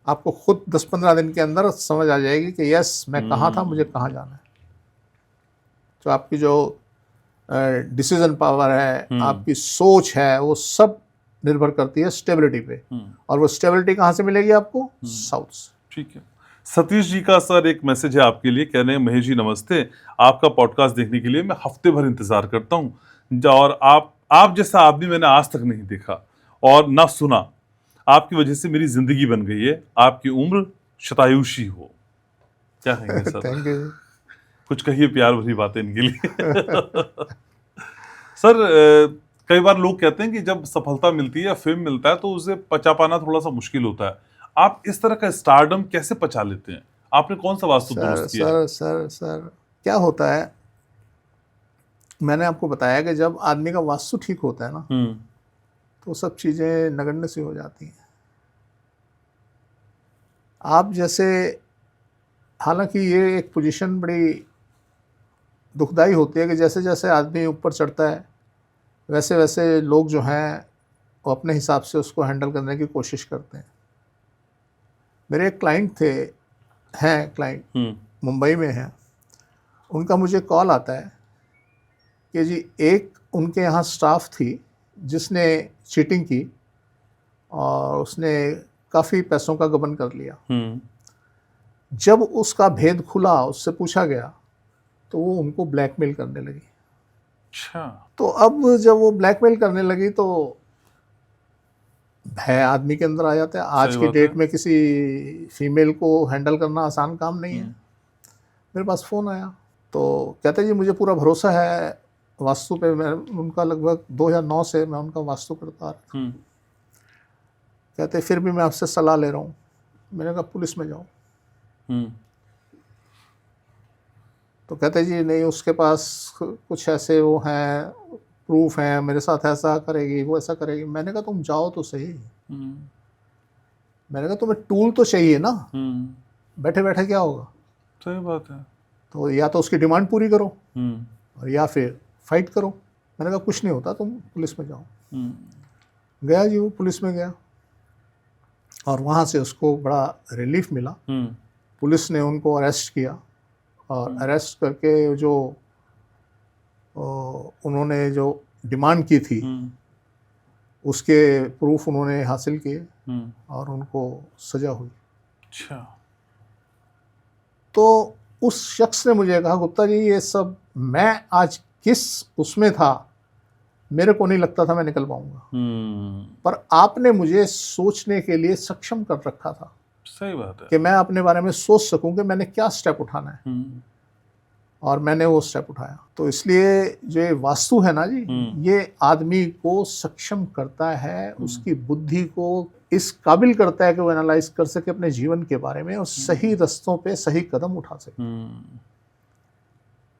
B: आपको खुद 10-15 दिन के अंदर समझ आ जाएगी कि यस, मैं कहाँ था, मुझे कहाँ जाना है। तो आपकी जो डिसीजन पावर है, आपकी सोच है, वो सब निर्भर करती है स्टेबिलिटी पे। और वो स्टेबिलिटी कहाँ से मिलेगी आपको? साउथ से।
A: ठीक है। सतीश जी का सर एक मैसेज है आपके लिए, कह रहे हैं महेश जी नमस्ते, आपका पॉडकास्ट देखने के लिए मैं हफ्ते भर इंतजार करता हूँ, और आप जैसा आदमी मैंने आज तक नहीं देखा और ना सुना। आपकी वजह से मेरी जिंदगी बन गई है। आपकी उम्र शतायुषी हो। क्या कहेंगे सर?
B: Thank you.
A: कुछ कहिए प्यार भरी बातें इनके लिए। सर, कई बार लोग कहते हैं कि जब सफलता मिलती है या फेम मिलता है तो उसे पचा पाना थोड़ा सा मुश्किल होता है। आप इस तरह का स्टारडम कैसे पचा लेते हैं? आपने कौन सा वास्तु दुरुस्त किया?
B: सर, क्या होता है, मैंने आपको बताया कि जब आदमी का वास्तु ठीक होता है ना, तो सब चीज़ें नगण्य सी हो जाती हैं। आप जैसे, हालांकि ये एक पोजीशन बड़ी दुखदाई होती है कि जैसे जैसे आदमी ऊपर चढ़ता है वैसे वैसे लोग जो हैं वो अपने हिसाब से उसको हैंडल करने की कोशिश करते हैं। मेरे एक क्लाइंट थे, हैं क्लाइंट, मुंबई में हैं। उनका मुझे कॉल आता है कि जी, एक उनके यहाँ स्टाफ थी जिसने चीटिंग की और उसने काफ़ी पैसों का गबन कर लिया। जब उसका भेद खुला, उससे पूछा गया, तो वो उनको ब्लैकमेल करने लगी।
A: अच्छा।
B: तो अब जब वो ब्लैकमेल करने लगी तो भय आदमी के अंदर आ जाता है। आज की डेट में किसी फीमेल को हैंडल करना आसान काम नहीं है। मेरे पास फ़ोन आया तो कहते जी, मुझे पूरा भरोसा है वास्तु पे। मैं उनका लगभग 2009 से मैं उनका वास्तु करता आ रहा था। कहते फिर भी मैं आपसे सलाह ले रहा हूँ। मैंने कहा पुलिस में जाओ। तो कहते जी नहीं, उसके पास कुछ ऐसे वो हैं, प्रूफ हैं, मेरे साथ ऐसा करेगी, वो ऐसा करेगी। मैंने कहा तुम जाओ तो सही। मैंने कहा तुम्हें टूल तो चाहिए ना, बैठे बैठे क्या होगा?
A: सही बात है।
B: तो या तो उसकी डिमांड पूरी करो और या फिर फाइट करो। मैंने कहा कुछ नहीं होता, तुम पुलिस में जाओ। गया जी, वो पुलिस में गया और वहाँ से उसको बड़ा रिलीफ मिला। पुलिस ने उनको अरेस्ट किया और अरेस्ट करके जो उन्होंने जो डिमांड की थी उसके प्रूफ उन्होंने हासिल किए और उनको सज़ा हुई।
A: अच्छा।
B: तो उस शख्स ने मुझे कहा, गुप्ता जी ये सब मैं आज किस उसमें था, मेरे को नहीं लगता था मैं निकल पाऊंगा, पर आपने मुझे सोचने के लिए सक्षम कर रखा था।
A: सही बात है
B: कि मैं अपने बारे में सोच सकूं कि मैंने क्या स्टेप उठाना है, और मैंने वो स्टेप उठाया। तो इसलिए जो ये वास्तु है ना जी, ये आदमी को सक्षम करता है, उसकी बुद्धि को इस काबिल करता है कि वो एनालाइज कर सके अपने जीवन के बारे में और सही रास्तों पे सही कदम उठा सके।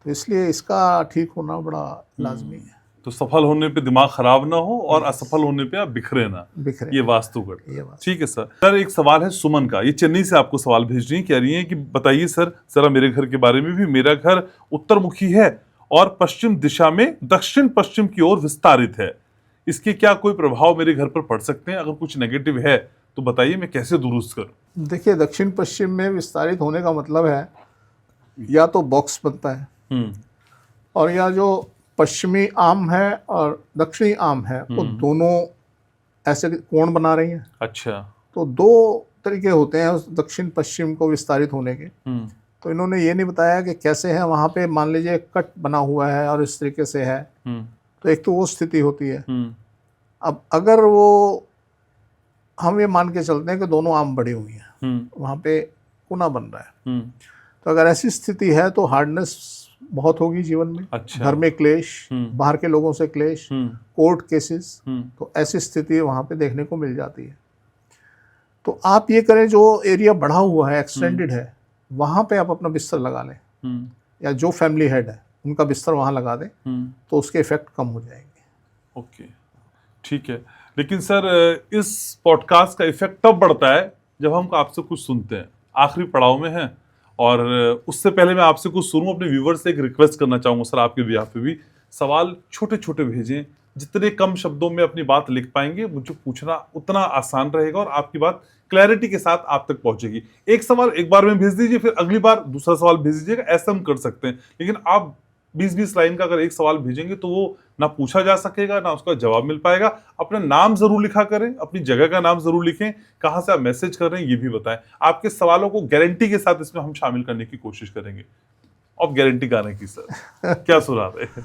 B: तो इसलिए इसका ठीक होना बड़ा लाजमी है।
A: तो सफल होने पे दिमाग खराब ना हो और असफल होने पे आप बिखरे ना, ये वास्तु करता है। ठीक है सर, एक सवाल है सुमन का, ये चेन्नई से आपको सवाल भेज रही है, कह रही है कि बताइए सर जरा मेरे घर के बारे में भी। मेरा घर उत्तर मुखी है और पश्चिम दिशा में दक्षिण पश्चिम की ओर विस्तारित है, इसके क्या कोई प्रभाव मेरे घर पर पड़ सकते हैं? अगर कुछ नेगेटिव है तो बताइए मैं कैसे दुरुस्त करूं?
B: देखिए, दक्षिण पश्चिम में विस्तारित होने का मतलब है या तो बॉक्स बनता है और या जो पश्चिमी आम है और दक्षिणी आम है वो दोनों ऐसे कोण बना रही हैं।
A: अच्छा,
B: तो दो तरीके होते हैं उस दक्षिण पश्चिम को विस्तारित होने के। तो इन्होंने ये नहीं बताया कि कैसे है। वहाँ पे मान लीजिए कट बना हुआ है और इस तरीके से है, तो एक तो वो स्थिति होती है। अब अगर वो हम ये मान के चलते हैं कि दोनों आम बड़ी हुई हैं, वहाँ पे कोना बन रहा है, तो अगर ऐसी स्थिति है तो हार्डनेस बहुत होगी जीवन में।
A: अच्छा।
B: घर में क्लेश, बाहर के लोगों से क्लेश, कोर्ट केसेस, तो ऐसी स्थिति वहाँ पे देखने को मिल जाती है। तो आप ये करें, जो एरिया बढ़ा हुआ है, एक्सटेंडेड है, वहाँ पे आप अपना बिस्तर लगा लें, या जो फैमिली हेड है उनका बिस्तर वहाँ लगा दें, तो उसके इफेक्ट कम हो जाएंगे।
A: ओके, ठीक है। लेकिन सर इस पॉडकास्ट का इफेक्ट तब बढ़ता है जब हम आपसे कुछ सुनते हैं, आखिरी पड़ाव में हैं, और उससे पहले मैं आपसे कुछ सुनूं, अपने व्यूवर्स से एक रिक्वेस्ट करना चाहूँगा सर, आपके बिहाफ पे भी। सवाल छोटे छोटे भेजें, जितने कम शब्दों में अपनी बात लिख पाएंगे मुझे पूछना उतना आसान रहेगा और आपकी बात क्लैरिटी के साथ आप तक पहुंचेगी। एक सवाल एक बार में भेज दीजिए, फिर अगली बार दूसरा सवाल भेज दीजिएगा, ऐसा हम कर सकते हैं। लेकिन आप 20-20 लाइन का अगर एक सवाल भेजेंगे तो वो ना पूछा जा सकेगा, ना उसका जवाब मिल पाएगा। अपना नाम जरूर लिखा करें, अपनी जगह का नाम जरूर लिखें, कहां से आप मैसेज कर रहे हैं ये भी बताएं। आपके सवालों को गारंटी के साथ इसमें हम शामिल करने की कोशिश करेंगे। अब गारंटी गाने की सर क्या सुना रहे हैं?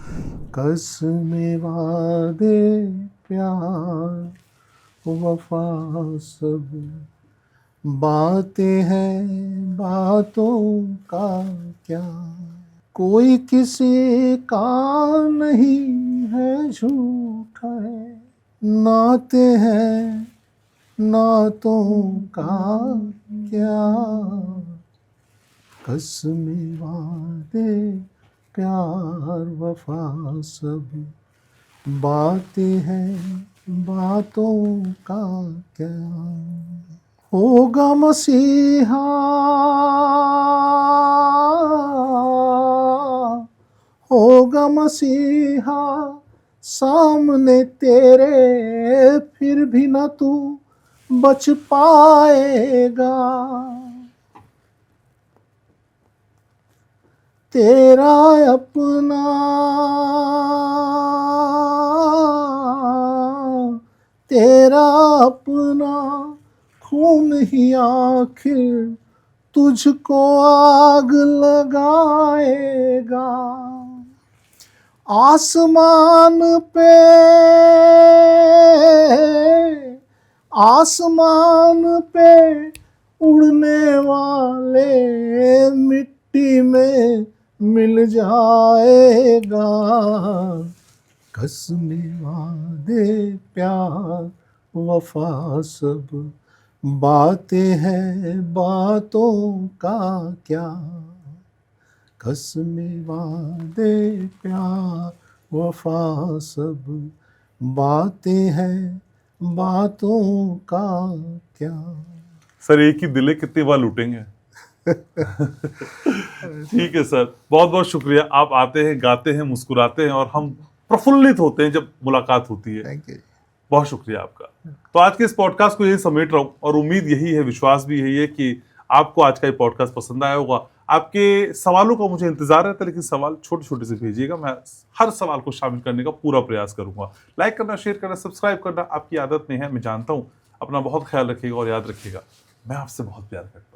B: कसमें वादे प्यार वफा सब बातें हैं, बातों का क्या, कोई किसी का नहीं है झूठा है, नाते हैं नातों का क्या, कसमें वादे प्यार वफा सब बातें हैं, बातों का क्या, होगा मसीहा होगा मसीहा सामने तेरे, फिर भी ना तू बच पाएगा, तेरा अपना तेरा अपना खून ही आखिर तुझको आग लगाएगा, आसमान पे उड़ने वाले मिट्टी में मिल जाएगा, कसमें वादे प्यार वफा सब बातें हैं, बातों का क्या, कसमें वादे प्यार वफा सब बातें हैं, बातों का क्या।
A: सर एक ही दिल है, कितनी बार लूटेंगे? ठीक है सर, बहुत बहुत शुक्रिया। आप आते हैं, गाते हैं, मुस्कुराते हैं और हम प्रफुल्लित होते हैं जब मुलाकात होती है।
B: थैंक यू,
A: बहुत शुक्रिया आपका। तो आज के इस पॉडकास्ट को यही समेट रहा हूं और उम्मीद यही है, विश्वास भी यही है कि आपको आज का ये पॉडकास्ट पसंद आया होगा। आपके सवालों का मुझे इंतजार रहता है, लेकिन सवाल छोटे छोटे से भेजिएगा, मैं हर सवाल को शामिल करने का पूरा प्रयास करूंगा। लाइक करना, शेयर करना, सब्सक्राइब करना आपकी आदत में है, मैं जानता हूं। अपना बहुत ख्याल रखिएगा और याद रखिएगा, मैं आपसे बहुत प्यार करता हूं।